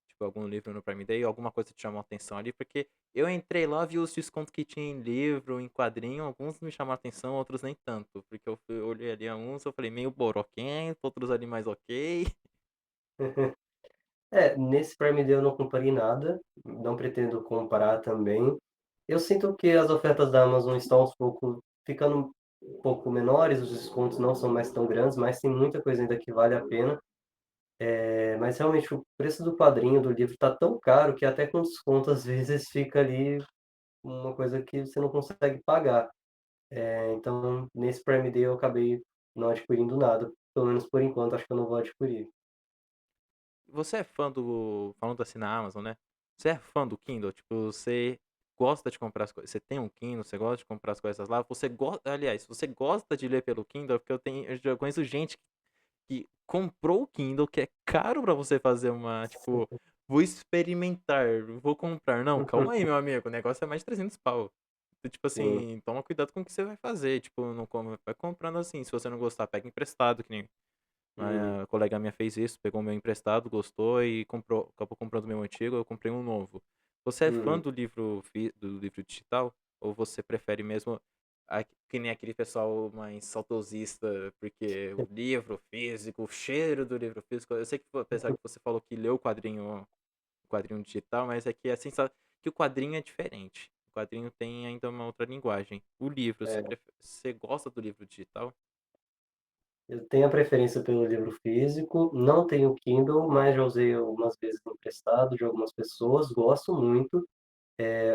Tipo, algum livro no Prime Day? Alguma coisa te chamou a atenção ali? Porque eu entrei lá, vi os descontos que tinha em livro, em quadrinho. Alguns me chamaram a atenção, outros nem tanto. Porque eu olhei ali a uns, eu falei meio boroquento, outros ali mais ok. É, nesse Prime Day eu não comprei nada, não pretendo comprar também. Eu sinto que as ofertas da Amazon estão aos pouco ficando um pouco menores, os descontos não são mais tão grandes, mas tem muita coisa ainda que vale a pena. Mas realmente o preço do quadrinho, do livro está tão caro que até com desconto às vezes fica ali uma coisa que você não consegue pagar. Então nesse Prime Day eu acabei não adquirindo nada, pelo menos por enquanto acho que eu não vou adquirir. Você é fã do. Falando assim na Amazon, né? Você é fã do Kindle? Tipo, você gosta de comprar as coisas. Você tem um Kindle, você gosta de comprar as coisas lá. Você gosta. Aliás, você gosta de ler pelo Kindle, porque eu já conheço gente que comprou o Kindle, que é caro pra você fazer uma. Tipo, vou experimentar, vou comprar. Não, calma aí, meu amigo. O negócio é mais de 300 pau. Então, tipo Sim. assim, toma cuidado com o que você vai fazer. Tipo, não vai comprando assim. Se você não gostar, pega emprestado, que nem Uhum. a colega minha fez isso, pegou o meu emprestado, gostou e comprou, acabou comprando o meu antigo, eu comprei um novo. Você é fã Uhum. do livro digital? Ou você prefere mesmo que nem aquele pessoal mais saudosista, porque o livro físico, o cheiro do livro físico, eu sei que apesar que você falou que leu o quadrinho digital, mas é que a sensação que o quadrinho é diferente. O quadrinho tem ainda uma outra linguagem. O livro, você, É. você gosta do livro digital? Eu tenho a preferência pelo livro físico, não tenho Kindle, mas já usei algumas vezes emprestado de algumas pessoas, gosto muito.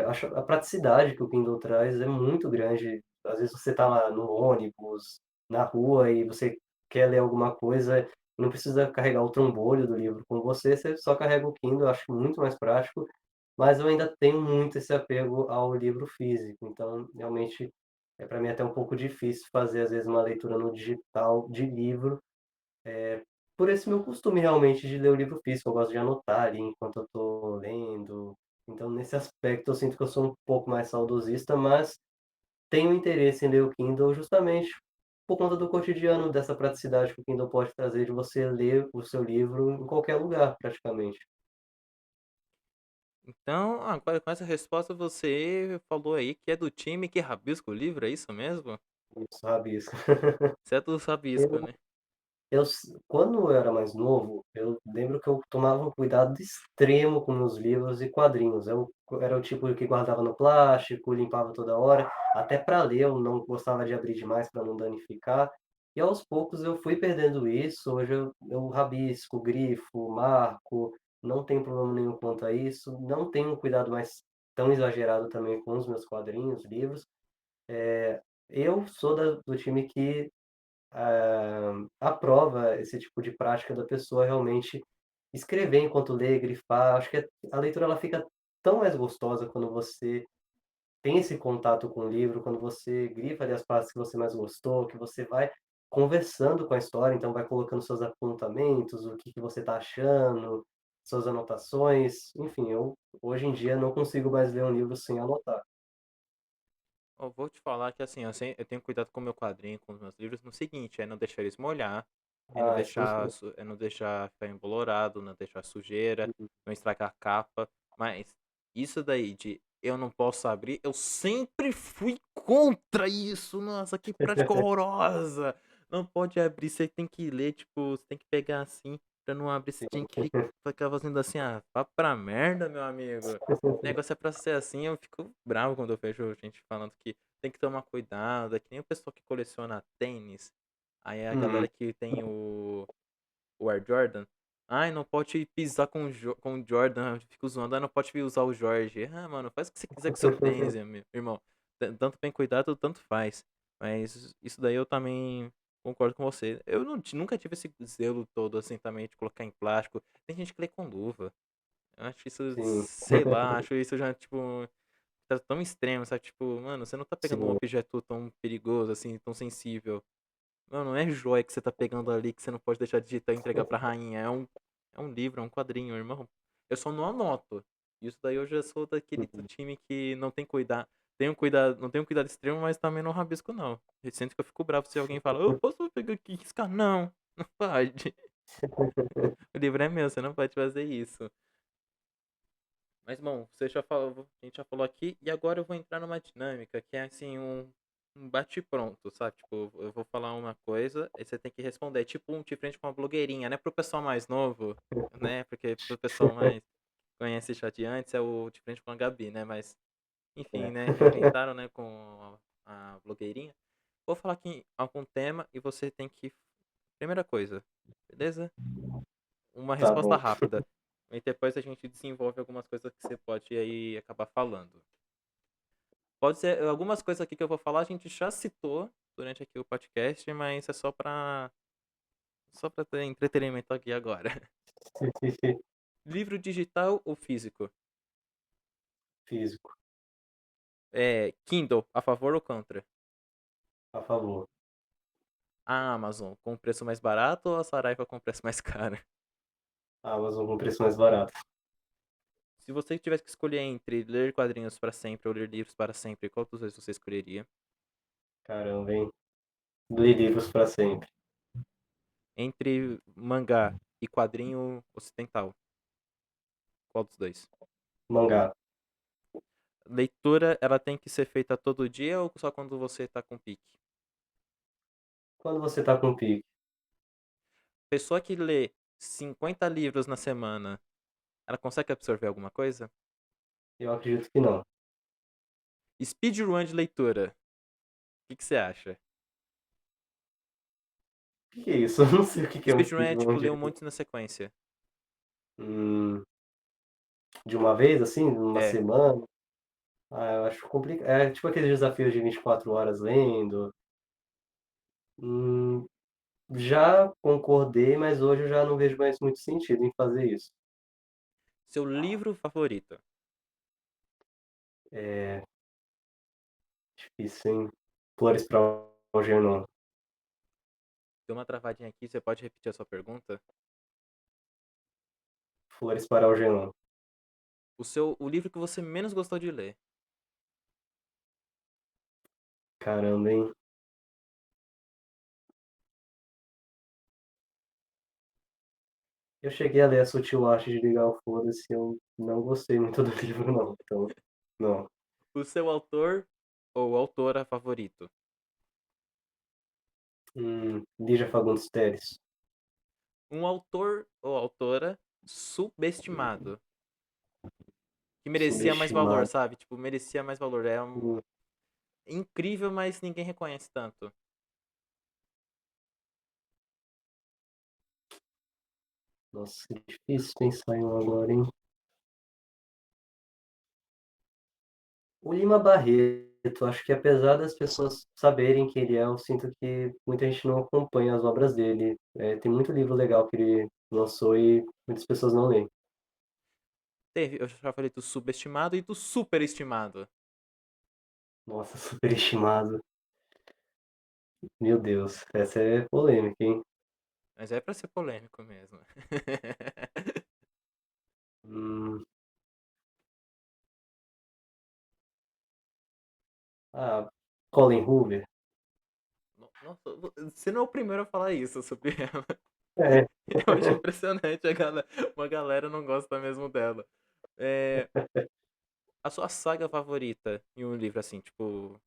Acho a praticidade que o Kindle traz é muito grande. Às vezes você está lá no ônibus, na rua e você quer ler alguma coisa, não precisa carregar o trombolho do livro com você, você só carrega o Kindle, acho muito mais prático, mas eu ainda tenho muito esse apego ao livro físico, então realmente é para mim até um pouco difícil fazer às vezes uma leitura no digital de livro, por esse meu costume realmente de ler o livro físico, eu gosto de anotar ali enquanto eu estou lendo. Então, nesse aspecto, eu sinto que eu sou um pouco mais saudosista, mas tenho interesse em ler o Kindle justamente por conta do cotidiano, dessa praticidade que o Kindle pode trazer de você ler o seu livro em qualquer lugar, praticamente. Então, agora com essa resposta você falou aí que é do time que rabisca o livro, é isso mesmo? Isso, rabisco. Você é do rabisco, né? Quando eu era mais novo, eu lembro que eu tomava um cuidado extremo com meus livros e quadrinhos. Eu era o tipo que guardava no plástico, limpava toda hora, até para ler eu não gostava de abrir demais para não danificar. E aos poucos eu fui perdendo isso. Hoje eu rabisco, grifo, marco, não tenho problema nenhum quanto a isso. Não tenho um cuidado mais tão exagerado também com os meus quadrinhos, livros. Eu sou do time que aprova esse tipo de prática da pessoa realmente escrever enquanto lê, grifar. Acho que a leitura ela fica tão mais gostosa quando você tem esse contato com o livro, quando você grifa ali as partes que você mais gostou, que você vai conversando com a história, então vai colocando seus apontamentos, o que que você está achando. suas anotações, enfim, eu hoje em dia não consigo mais ler um livro sem anotar. Eu vou te falar que assim, eu tenho cuidado com o meu quadrinho, com os meus livros, no seguinte, é não deixar eles molhar, Ah, sim, sim. é não deixar ficar embolorado, não deixar sujeira, Uhum. não estragar a capa, mas isso daí de eu não posso abrir, eu sempre fui contra isso. Nossa, que prática horrorosa! Não pode abrir, você tem que ler, tipo, você tem que pegar assim, pra não abrir, você Sim. tinha que ficar fazendo assim, ah, vá pra merda, meu amigo. O negócio é pra ser assim, eu fico bravo quando eu vejo gente falando que tem que tomar cuidado. É que nem o pessoal que coleciona tênis. Aí é a galera Uhum. que tem o Air Jordan. Ai, não pode pisar com o Jordan. Eu fico zoando. Ah, não pode usar o Jorge. Ah, mano, faz o que você quiser com seu tênis, meu irmão. Tanto bem cuidado, tanto faz. Mas isso daí eu também concordo com você. Eu nunca tive esse zelo todo assim também de colocar em plástico. Tem gente que lê com luva. Eu acho isso, Sim, sei lá, acho isso já, tipo, tá tão extremo, sabe? Tipo, mano, você não tá pegando um sim. objeto tão perigoso, assim, tão sensível. Mano, não é joia que você tá pegando ali que você não pode deixar de digitar e entregar pra rainha. É um livro, é um quadrinho, irmão. Eu só não anoto. Isso daí eu já sou daquele do Uhum. time que não tem cuidado. Tenho cuidado, não tenho cuidado extremo, mas também não rabisco, não. Eu sinto que eu fico bravo se alguém fala, eu posso pegar aqui e riscar? Não, não pode. O livro é meu, você não pode fazer isso. Mas bom, você já falou, a gente já falou aqui e agora eu vou entrar numa dinâmica que é assim um bate-pronto, sabe? Tipo, eu vou falar uma coisa e você tem que responder, tipo um de frente com uma blogueirinha, né? Pro pessoal mais novo, né? Porque pro pessoal mais conhece já de antes é o de frente com a Gabi, né? Mas enfim, É. né? Reinventaram, né? Com a blogueirinha. Vou falar aqui algum tema e você tem que primeira coisa, beleza? Uma Tá resposta bom. rápida. E depois a gente desenvolve algumas coisas que você pode aí acabar falando. Pode ser, algumas coisas aqui que eu vou falar a gente já citou durante aqui o podcast, mas é só para ter entretenimento aqui agora. Livro digital ou físico? Físico, É, Kindle, a favor ou contra? a favor. A Amazon com preço mais barato ou a Saraiva com preço mais caro? A Amazon com preço mais barato. Se você tivesse que escolher entre ler quadrinhos para sempre ou ler livros para sempre, qual dos dois você escolheria? Caramba, hein? Li livros pra sempre. Entre mangá e quadrinho ocidental, qual dos dois? Mangá. Leitura, ela tem que ser feita todo dia ou só quando você tá com pique? Quando você tá com pique? Pessoa que lê 50 livros na semana, ela consegue absorver alguma coisa? Eu acredito que não. Speedrun de leitura, o que você acha? O que é isso? Eu não sei o que é um Speedrun é speedrun tipo de... ler um monte na sequência. Hum, de uma vez, assim? Numa É, semana? Ah, eu acho complicado. É tipo aqueles desafios de 24 horas lendo. Hum, já concordei, mas hoje eu já não vejo mais muito sentido em fazer isso. seu livro favorito. É difícil, hein? Flores para Algernon. Deu uma travadinha aqui, você pode repetir a sua pergunta? Flores para Algernon. O livro que você menos gostou de ler. Caramba, hein? Eu cheguei a ler A Sutil Arte de Ligar o Foda-se, eu não gostei muito do livro, não. Então, não. O seu autor ou autora favorito. Lígia Fagundes Telles. Um autor ou autora subestimado. Que merecia mais valor, Subestimado. sabe? Tipo, merecia mais valor. É Hum, incrível, mas ninguém reconhece tanto. Nossa, que difícil pensar em um agora, hein? O Lima Barreto, acho que apesar das pessoas saberem quem ele é, eu sinto que muita gente não acompanha as obras dele. É, tem muito livro legal que ele lançou e muitas pessoas não leem. Eu já falei do subestimado e do superestimado. Nossa, superestimado. Meu Deus, essa é polêmica, hein? Mas é pra ser polêmico mesmo. Ah, Colin Hoover. Nossa, você não é o primeiro a falar isso sobre ela. É, Eu acho impressionante uma galera não gosta mesmo dela. É, a sua saga favorita em um livro, assim, tipo,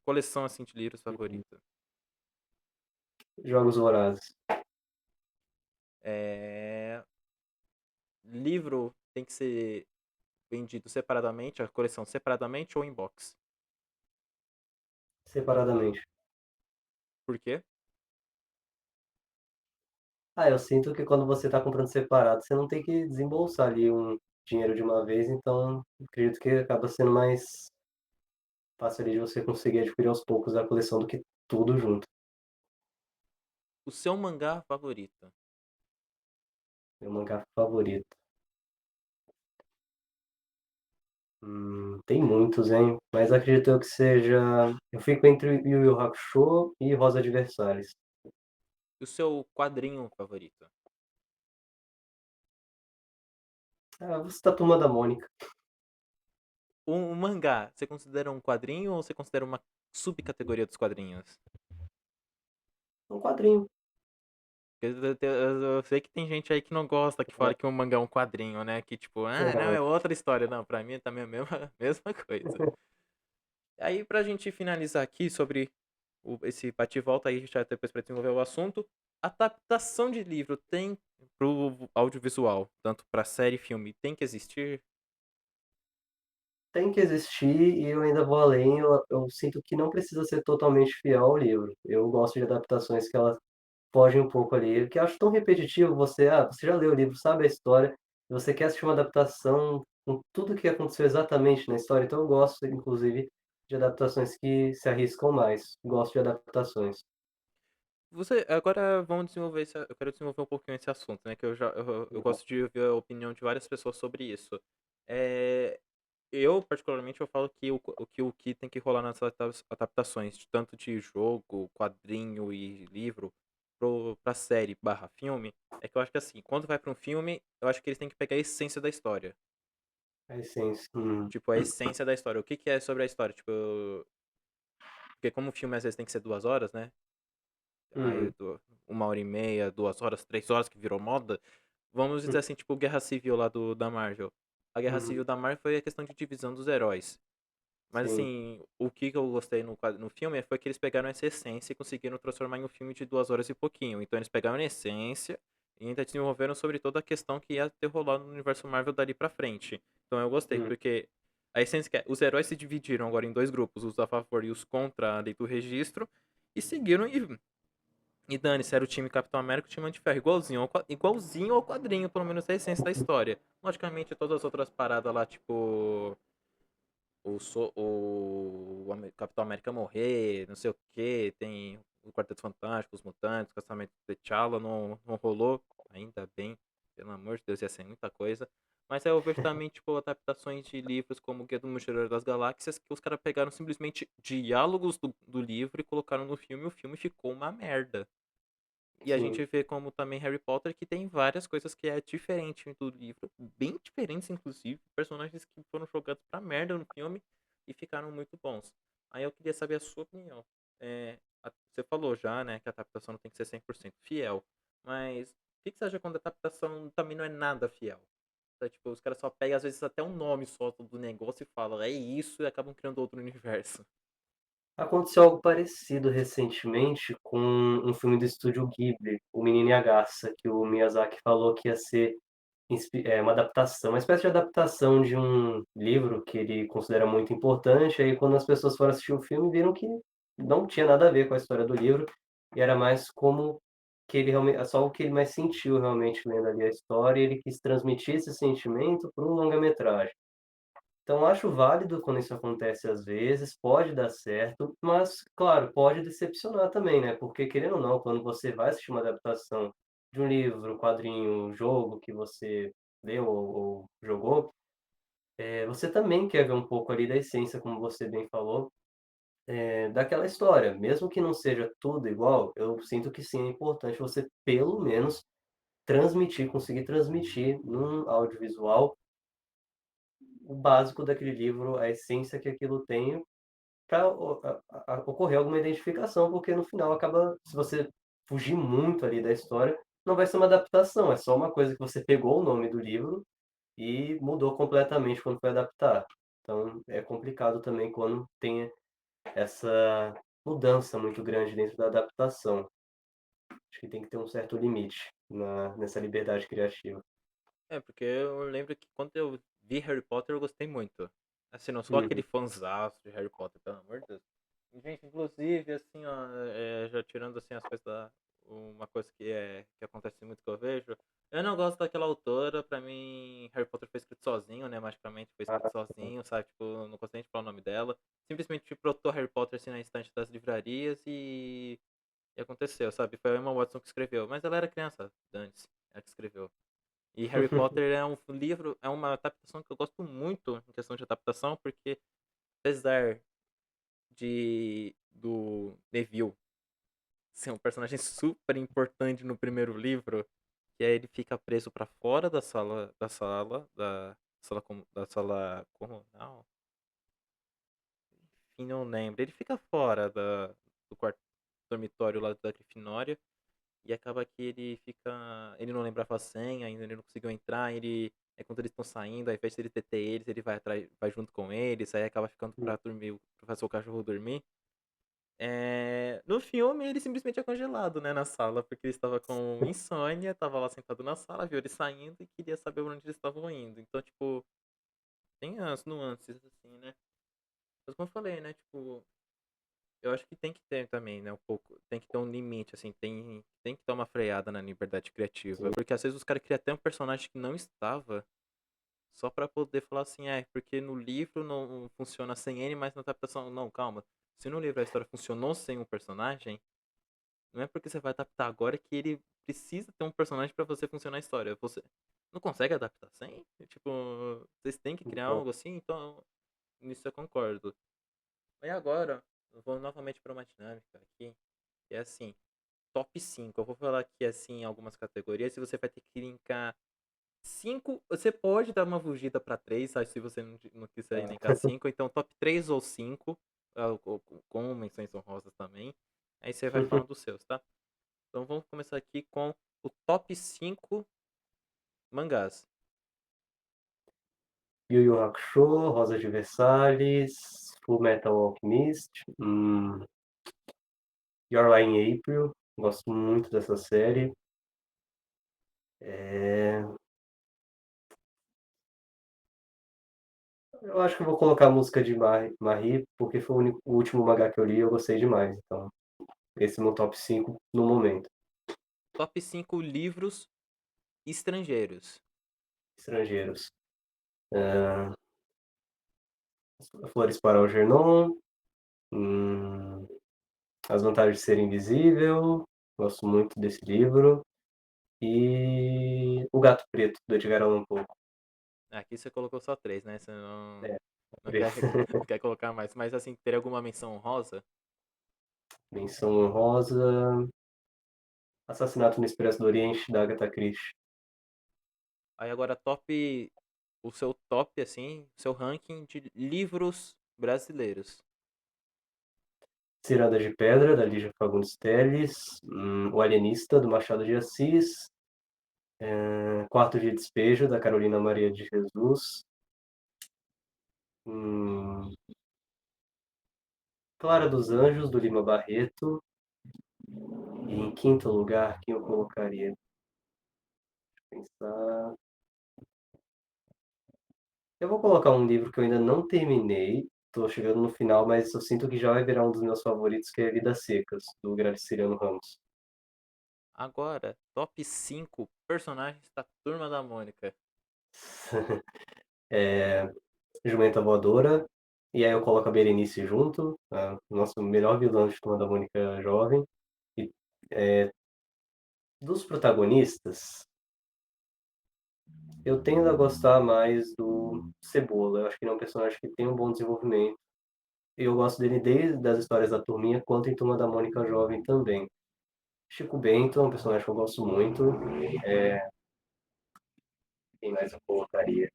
coleção, assim, de livros favorita. Jogos Vorazes. É, livro tem que ser vendido separadamente, a coleção separadamente ou em box? Separadamente. Por quê? Ah, eu sinto que quando você está comprando separado, você não tem que desembolsar ali um dinheiro de uma vez, então acredito que acaba sendo mais fácil ali de você conseguir adquirir aos poucos a coleção do que tudo junto. O seu mangá favorito? Meu mangá favorito. Tem muitos, hein? Mas acredito eu que seja. Eu fico entre Yu Yu Hakusho e Rosa de Versalhes. E o seu quadrinho favorito? Ah, você tá Turma da Mônica. Um mangá, você considera um quadrinho ou você considera uma subcategoria dos quadrinhos? Um quadrinho. Eu sei que tem gente aí que não gosta, que fala que um mangá é um quadrinho, né? Que tipo, ah, não, Aham. é outra história. Não, pra mim também é a mesma, mesma coisa. Aí, pra gente finalizar aqui sobre esse bate e volta, aí já depois pra desenvolver o assunto, adaptação de livro tem pro audiovisual, tanto pra série e filme, tem que existir? Tem que existir e eu ainda vou além. Eu sinto que não precisa ser totalmente fiel ao livro. Eu gosto de adaptações que elas fogem um pouco ali, que eu acho tão repetitivo. Você já leu o livro, sabe a história, e você quer assistir uma adaptação com tudo o que aconteceu exatamente na história. Então eu gosto, inclusive, de adaptações que se arriscam mais. Gosto de adaptações. Você, agora vamos desenvolver eu quero desenvolver um pouquinho esse assunto, né? Que eu Uhum. gosto de ouvir a opinião de várias pessoas sobre isso. É, eu, particularmente, eu falo que o que tem que rolar nas adaptações, tanto de jogo, quadrinho e livro, pra série barra filme, é que eu acho que assim, quando vai pra um filme, eu acho que eles têm que pegar a essência da história. A essência. Tipo, a essência da história. O que que é sobre a história? Tipo, porque como o filme às vezes tem que ser 2 horas, né? Aí, Uhum. 1 hora e meia, 2 horas, 3 horas que virou moda. Vamos dizer Uhum. assim, tipo, Guerra Civil lá da Marvel. A Guerra Uhum. Civil da Marvel foi a questão de divisão dos heróis. Mas Sim. assim, o que eu gostei no filme foi que eles pegaram essa essência e conseguiram transformar em um filme de 2 horas e pouquinho. Então eles pegaram a essência e ainda desenvolveram sobre toda a questão que ia ter rolado no universo Marvel dali pra frente. Então eu gostei, Uhum. porque a essência que é, os heróis se dividiram agora em dois grupos, os a favor e os contra a lei do registro, e seguiram e dane-se, era o time Capitão América e o time Homem de Ferro, igualzinho ao quadrinho, pelo menos a essência da história. Logicamente, todas as outras paradas lá, tipo Capitão América morrer, não sei o que, tem o Quarteto Fantástico, os Mutantes, o casamento do T'Challa, não rolou, ainda bem, pelo amor de Deus, ia ser muita coisa. Mas aí eu vejo também, tipo, adaptações de livros como o Guia do Mochileiro das Galáxias, que os caras pegaram simplesmente diálogos do livro e colocaram no filme, e o filme ficou uma merda. E a Sim. gente vê como também Harry Potter, que tem várias coisas que é diferente do livro, bem diferentes, inclusive, personagens que foram jogados pra merda no filme e ficaram muito bons. Aí eu queria saber a sua opinião. Você falou já, né, que a adaptação não tem que ser 100% fiel, mas o que você acha quando a adaptação também não é nada fiel? Então, tipo, os caras só pegam, às vezes, até um nome só do negócio e falam, é isso, e acabam criando outro universo. Aconteceu algo parecido recentemente com um filme do estúdio Ghibli, O Menino e a Garça, que o Miyazaki falou que ia ser uma adaptação, uma espécie de adaptação de um livro que ele considera muito importante. Aí, quando as pessoas foram assistir o filme, viram que não tinha nada a ver com a história do livro, e era mais como que ele realmente, só o que ele mais sentiu realmente lendo ali a história, e ele quis transmitir esse sentimento para um longa-metragem. Então acho válido quando isso acontece às vezes, pode dar certo, mas claro, pode decepcionar também, né, porque querendo ou não, quando você vai assistir uma adaptação de um livro, quadrinho, jogo que você leu ou jogou, você também quer ver um pouco ali da essência, como você bem falou, daquela história. Mesmo que não seja tudo igual, eu sinto que sim, é importante você pelo menos transmitir, conseguir transmitir num audiovisual o básico daquele livro, a essência que aquilo tem. para ocorrer alguma identificação, porque no final acaba se você fugir muito ali da história, não vai ser uma adaptação, é só uma coisa que você pegou o nome do livro e mudou completamente quando foi adaptar. Então é complicado também quando tem essa mudança muito grande dentro da adaptação. Acho que tem que ter um certo limite nessa liberdade criativa. É, porque eu lembro que quando eu vi Harry Potter eu gostei muito. Assim, não sou aquele Uhum. fãzaço de Harry Potter, pelo amor de Deus. E, gente, inclusive, assim, ó, já tirando assim as coisas da. Uma coisa que acontece muito que eu vejo. Eu não gosto daquela autora, pra mim, Harry Potter foi escrito sozinho, né? Magicamente foi escrito Ah, sozinho, sabe? Tipo, eu não consigo nem falar o nome dela. Simplesmente brotou Harry Potter assim na estante das livrarias e aconteceu, sabe? Foi a Emma Watson que escreveu. Mas ela era criança antes, ela que escreveu. E Harry Potter é um livro, é uma adaptação que eu gosto muito em questão de adaptação, porque apesar do Neville ser um personagem super importante no primeiro livro, que aí ele fica preso pra fora da sala comunal, enfim, não lembro. Ele fica fora do quarto dormitório lá da Grifinória. E acaba que ele fica. Ele não lembrava a senha, ainda ele não conseguiu entrar. Quando eles estão saindo, ao invés de ele deter eles, ele vai atrás, vai junto com eles. Aí acaba ficando pra dormir, pra fazer o cachorro dormir. No filme, ele simplesmente é congelado, né, na sala, porque ele estava com insônia, estava lá sentado na sala, viu ele saindo e queria saber onde eles estavam indo. Então, tipo, tem as nuances, assim, né? Mas como eu falei, né, tipo, eu acho que tem que ter também, né, um pouco, tem que ter um limite, assim, tem que ter uma freada na liberdade criativa, sim. porque às vezes os caras criam até um personagem que não estava, só pra poder falar assim, porque no livro não funciona sem ele, mas na adaptação, não, calma, se no livro a história funcionou sem um personagem, não é porque você vai adaptar agora que ele precisa ter um personagem pra você funcionar a história, você não consegue adaptar sem? Tipo, vocês têm que criar Então, algo assim, então, nisso eu concordo. E agora, eu vou novamente para uma dinâmica aqui, que é assim, top 5. Eu vou falar aqui assim algumas categorias e você vai ter que linkar 5. Você pode dar uma fugida para 3, sabe, se você não quiser tá. elencar 5. Então, top 3 ou 5, com menções honrosas também. Aí você vai falando dos seus, tá? Então, vamos começar aqui com o top 5 mangás. Yu Yu Hakusho, Rosa de Versalhes, Fullmetal Alchemist, Your Lie in April, gosto muito dessa série. É, eu acho que eu vou colocar a música de Marie, porque foi o último mangá que eu li e eu gostei demais. Então, esse é o meu top 5 no momento. Top 5 livros estrangeiros. Estrangeiros. Flores para Algernon, hum, As Vantagens de Ser Invisível, gosto muito desse livro. E O Gato Preto, do Edgar Allan Poe. Aqui você colocou só 3, né? Você não, É, não quer, não quer colocar mais. Mas assim, teria alguma menção honrosa? Menção honrosa. Assassinato no Expresso do Oriente, da Agatha Christie. Aí agora o seu top, assim, o seu ranking de livros brasileiros. Ciranda de Pedra, da Lígia Fagundes Telles. O Alienista, do Machado de Assis. Quarto de Despejo, da Carolina Maria de Jesus. Hum, Clara dos Anjos, do Lima Barreto. E em quinto lugar, quem eu colocaria? Pensar. Eu vou colocar um livro que eu ainda não terminei. Estou chegando no final, mas eu sinto que já vai virar um dos meus favoritos, que é Vidas Secas, do Graciliano Ramos. Agora, top 5 personagens da Turma da Mônica. Jumenta Voadora. E aí eu coloco a Berenice junto, a nosso melhor vilão de Turma da Mônica jovem. E dos protagonistas, eu tendo a gostar mais do Cebola. Eu acho que ele é um personagem que tem um bom desenvolvimento. E eu gosto dele desde as histórias da Turminha, quanto em Turma da Mônica jovem também. Chico Bento é um personagem que eu gosto muito. Quem mais eu colocaria?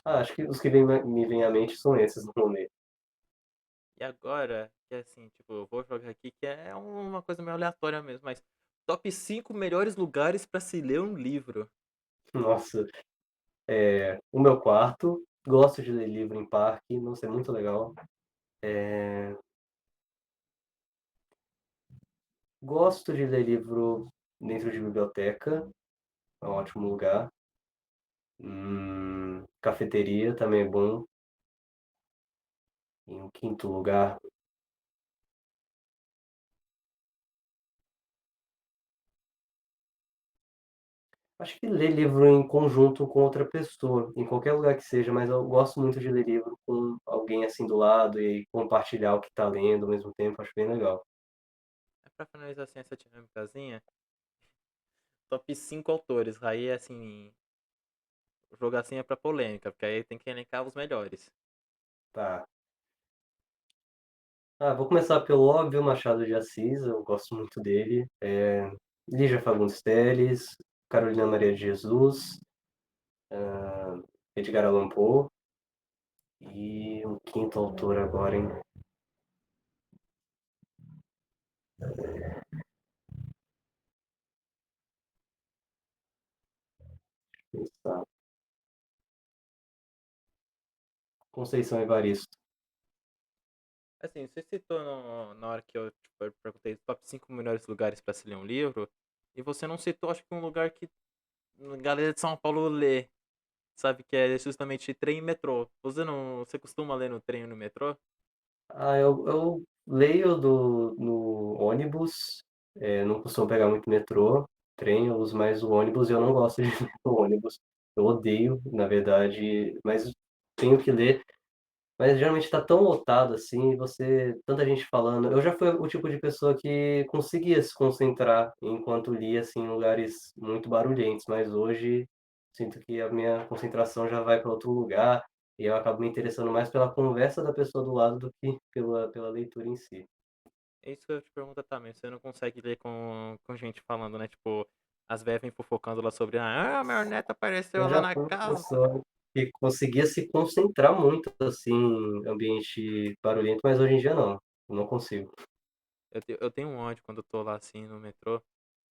Ah, acho que os que me vêm à mente são esses no momento. E agora, que é assim, tipo, eu vou jogar aqui que é uma coisa meio aleatória mesmo, mas top 5 melhores lugares pra se ler um livro. Nossa, o meu quarto, gosto de ler livro em parque, nossa, é muito legal. Gosto de ler livro dentro de biblioteca, é um ótimo lugar. Cafeteria também é bom. Em um quinto lugar, acho que ler livro em conjunto com outra pessoa, em qualquer lugar que seja, mas eu gosto muito de ler livro com alguém assim do lado e compartilhar o que está lendo ao mesmo tempo, acho bem legal. É pra finalizar assim essa dinâmicazinha, top 5 autores. Aí, assim, jogar assim é pra polêmica, porque aí tem que elencar os melhores. Tá. Ah, vou começar pelo óbvio, Machado de Assis, eu gosto muito dele. Lígia Fagundes Telles, Carolina Maria de Jesus, Edgar Allan Poe e um quinto autor agora, hein? Pensar. Conceição Evaristo. Assim, você citou na hora que eu tipo, eu perguntei top 5 melhores lugares pra se ler um livro, e você não citou, acho que um lugar que a galera de São Paulo lê, sabe? Que é justamente trem e metrô. Você costuma ler no trem e no metrô? Ah, eu leio no ônibus, não costumo pegar muito metrô, trem, eu uso mais o ônibus e eu não gosto de ler no ônibus. Eu odeio, na verdade, mas tenho que ler. Mas geralmente está tão lotado assim, tanta gente falando. Eu já fui o tipo de pessoa que conseguia se concentrar enquanto lia assim, em lugares muito barulhentos, mas hoje sinto que a minha concentração já vai para outro lugar e eu acabo me interessando mais pela conversa da pessoa do lado do que pela leitura em si. É isso que eu te pergunto também. Você não consegue ler com gente falando, né? Tipo, as velhas vêm fofocando lá sobre, meu neto apareceu Eu lá já na fui uma casa. pessoa que conseguia se concentrar muito assim em ambiente barulhento, mas hoje em dia não, eu não consigo. Eu tenho um ódio quando eu tô lá assim no metrô.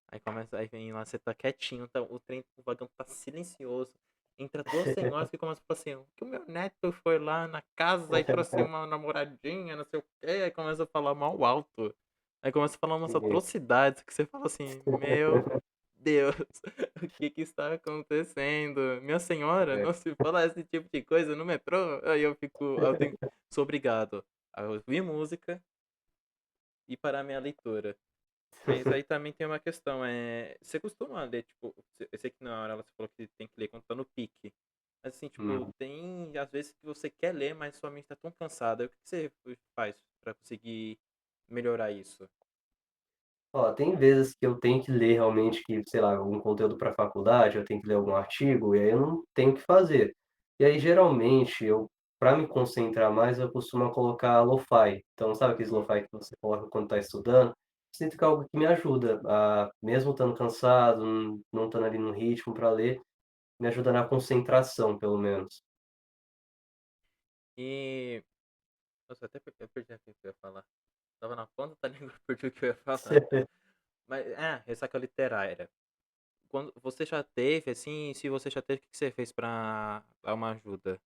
Aí vem lá, você tá quietinho, tá, o vagão tá silencioso. Entra duas senhoras que começam a falar assim, que o meu neto foi lá na casa e trouxe uma namoradinha, não sei o quê. Aí começa a falar mal alto. Aí começa a falar umas atrocidades que você fala assim, meu Deus, o que que está acontecendo? Minha senhora, É. não se fala esse tipo de coisa no metrô. Sou obrigado a ouvir música e parar minha leitura. Mas aí também tem uma questão, você costuma ler, tipo, eu sei que na hora você falou que tem que ler quando tá no pique. Mas assim, tipo, Hum. tem às vezes que você quer ler, mas sua mente tá tão cansada. O que você faz pra conseguir melhorar isso? Ó, tem vezes que eu tenho que ler realmente que, sei lá, algum conteúdo para faculdade, eu tenho que ler algum artigo, e aí eu não tenho o que fazer. E aí, geralmente, para me concentrar mais, eu costumo colocar lo-fi. Então, sabe aqueles Hum. lo-fi que você coloca quando está estudando? Sinto que é algo que me ajuda, mesmo estando cansado, não estando ali no ritmo para ler, me ajuda na concentração, pelo menos. E. Nossa, eu perdi aqui o que eu ia falar. Tava na ponta da língua, perdi o que eu ia falar. Mas, ressaca literária. Quando você já teve, assim, se você já teve, o que que você fez pra dar uma ajuda?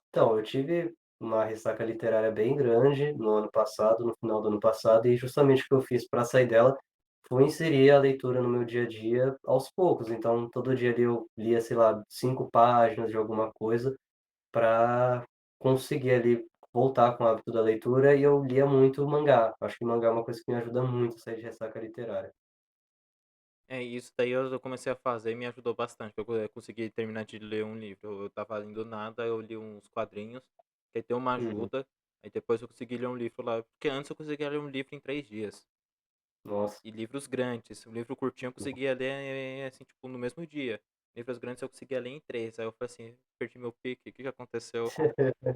Então, eu tive uma ressaca literária bem grande no ano passado, no final do ano passado, e justamente o que eu fiz para sair dela foi inserir a leitura no meu dia a dia aos poucos. Então, todo dia ali eu lia, sei lá, 5 páginas de alguma coisa para conseguir ali voltar com o hábito da leitura e eu lia muito mangá. Acho que mangá é uma coisa que me ajuda muito a sair de ressaca literária. É, isso daí eu comecei a fazer e me ajudou bastante. Eu consegui terminar de ler um livro. Eu tava lendo nada, eu li uns quadrinhos, que aí deu uma Uhum. ajuda. Aí depois eu consegui ler um livro lá. Porque antes eu conseguia ler um livro em 3 dias. Nossa. E livros grandes. Um livro curtinho eu conseguia ler, assim, tipo, no mesmo dia. Livros grandes eu conseguia ler em 3. Aí eu falei assim, perdi meu pique, o que que aconteceu?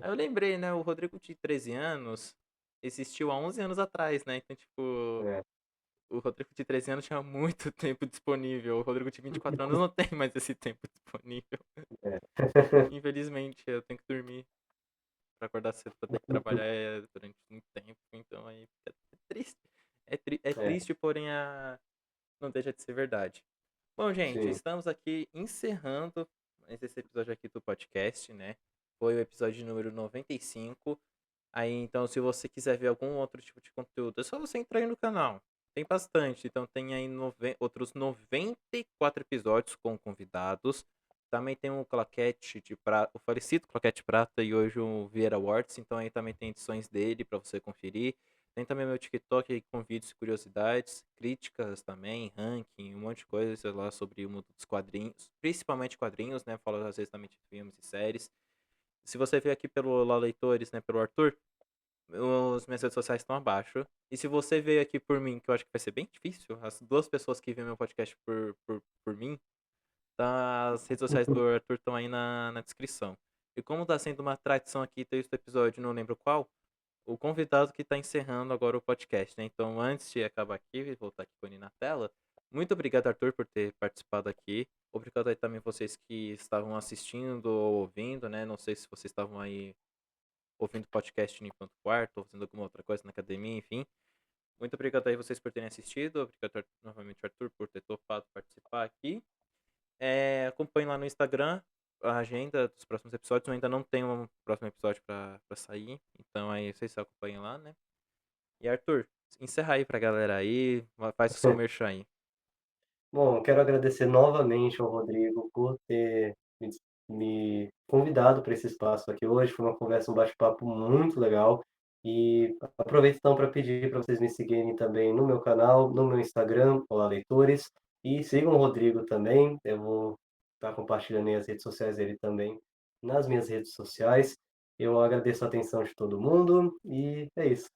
Aí eu lembrei, né? O Rodrigo de 13 anos existiu há 11 anos atrás, né? Então, tipo, É. o Rodrigo de 13 anos tinha muito tempo disponível. O Rodrigo de 24 anos não tem mais esse tempo disponível. É. Infelizmente, eu tenho que dormir pra acordar cedo pra ter que trabalhar durante muito tempo. Então aí é triste. É É, triste, porém não deixa de ser verdade. Bom, gente, sim. estamos aqui encerrando mais esse episódio aqui do podcast, né? Foi o episódio número 95. Aí, então, se você quiser ver algum outro tipo de conteúdo, é só você entrar aí no canal. Tem bastante. Então, tem aí outros 94 episódios com convidados. Também tem o Claquete de Prata, o falecido Claquete Prata e hoje o Vieira Awards. Então, aí também tem edições dele para você conferir. Tem também meu TikTok aí com vídeos e curiosidades, críticas também, ranking, um monte de coisa sei lá sobre o mundo dos quadrinhos, principalmente quadrinhos, né? Falo às vezes também de filmes e séries. Se você veio aqui pelo Lá Leitores, né, pelo Arthur, os minhas redes sociais estão abaixo. E se você veio aqui por mim, que eu acho que vai ser bem difícil, as duas pessoas que veem meu podcast por mim, tá, as redes sociais do Arthur estão aí na descrição. E como tá sendo uma tradição aqui ter este episódio, não lembro qual, o convidado que está encerrando agora o podcast, né? Então, antes de acabar aqui e voltar aqui com ele na tela, muito obrigado, Arthur, por ter participado aqui. Obrigado aí também vocês que estavam assistindo ou ouvindo, né? Não sei se vocês estavam aí ouvindo podcast enquanto quarto, ou fazendo alguma outra coisa na academia, enfim. Muito obrigado aí vocês por terem assistido. Obrigado novamente, Arthur, por ter topado participar aqui. Acompanhe lá no Instagram a agenda dos próximos episódios. Eu ainda não tenho um próximo episódio pra sair. Então aí vocês acompanhem lá, né? E Arthur, encerra aí pra galera aí. Faz o seu merchan aí. Bom, eu quero agradecer novamente ao Rodrigo por ter me convidado para esse espaço aqui hoje. Foi uma conversa, um bate-papo muito legal. E aproveito então para pedir para vocês me seguirem também no meu canal, no meu Instagram, Olá Leitores. E sigam o Rodrigo também. Eu vou estar compartilhando aí as redes sociais dele também nas minhas redes sociais. Eu agradeço a atenção de todo mundo e é isso.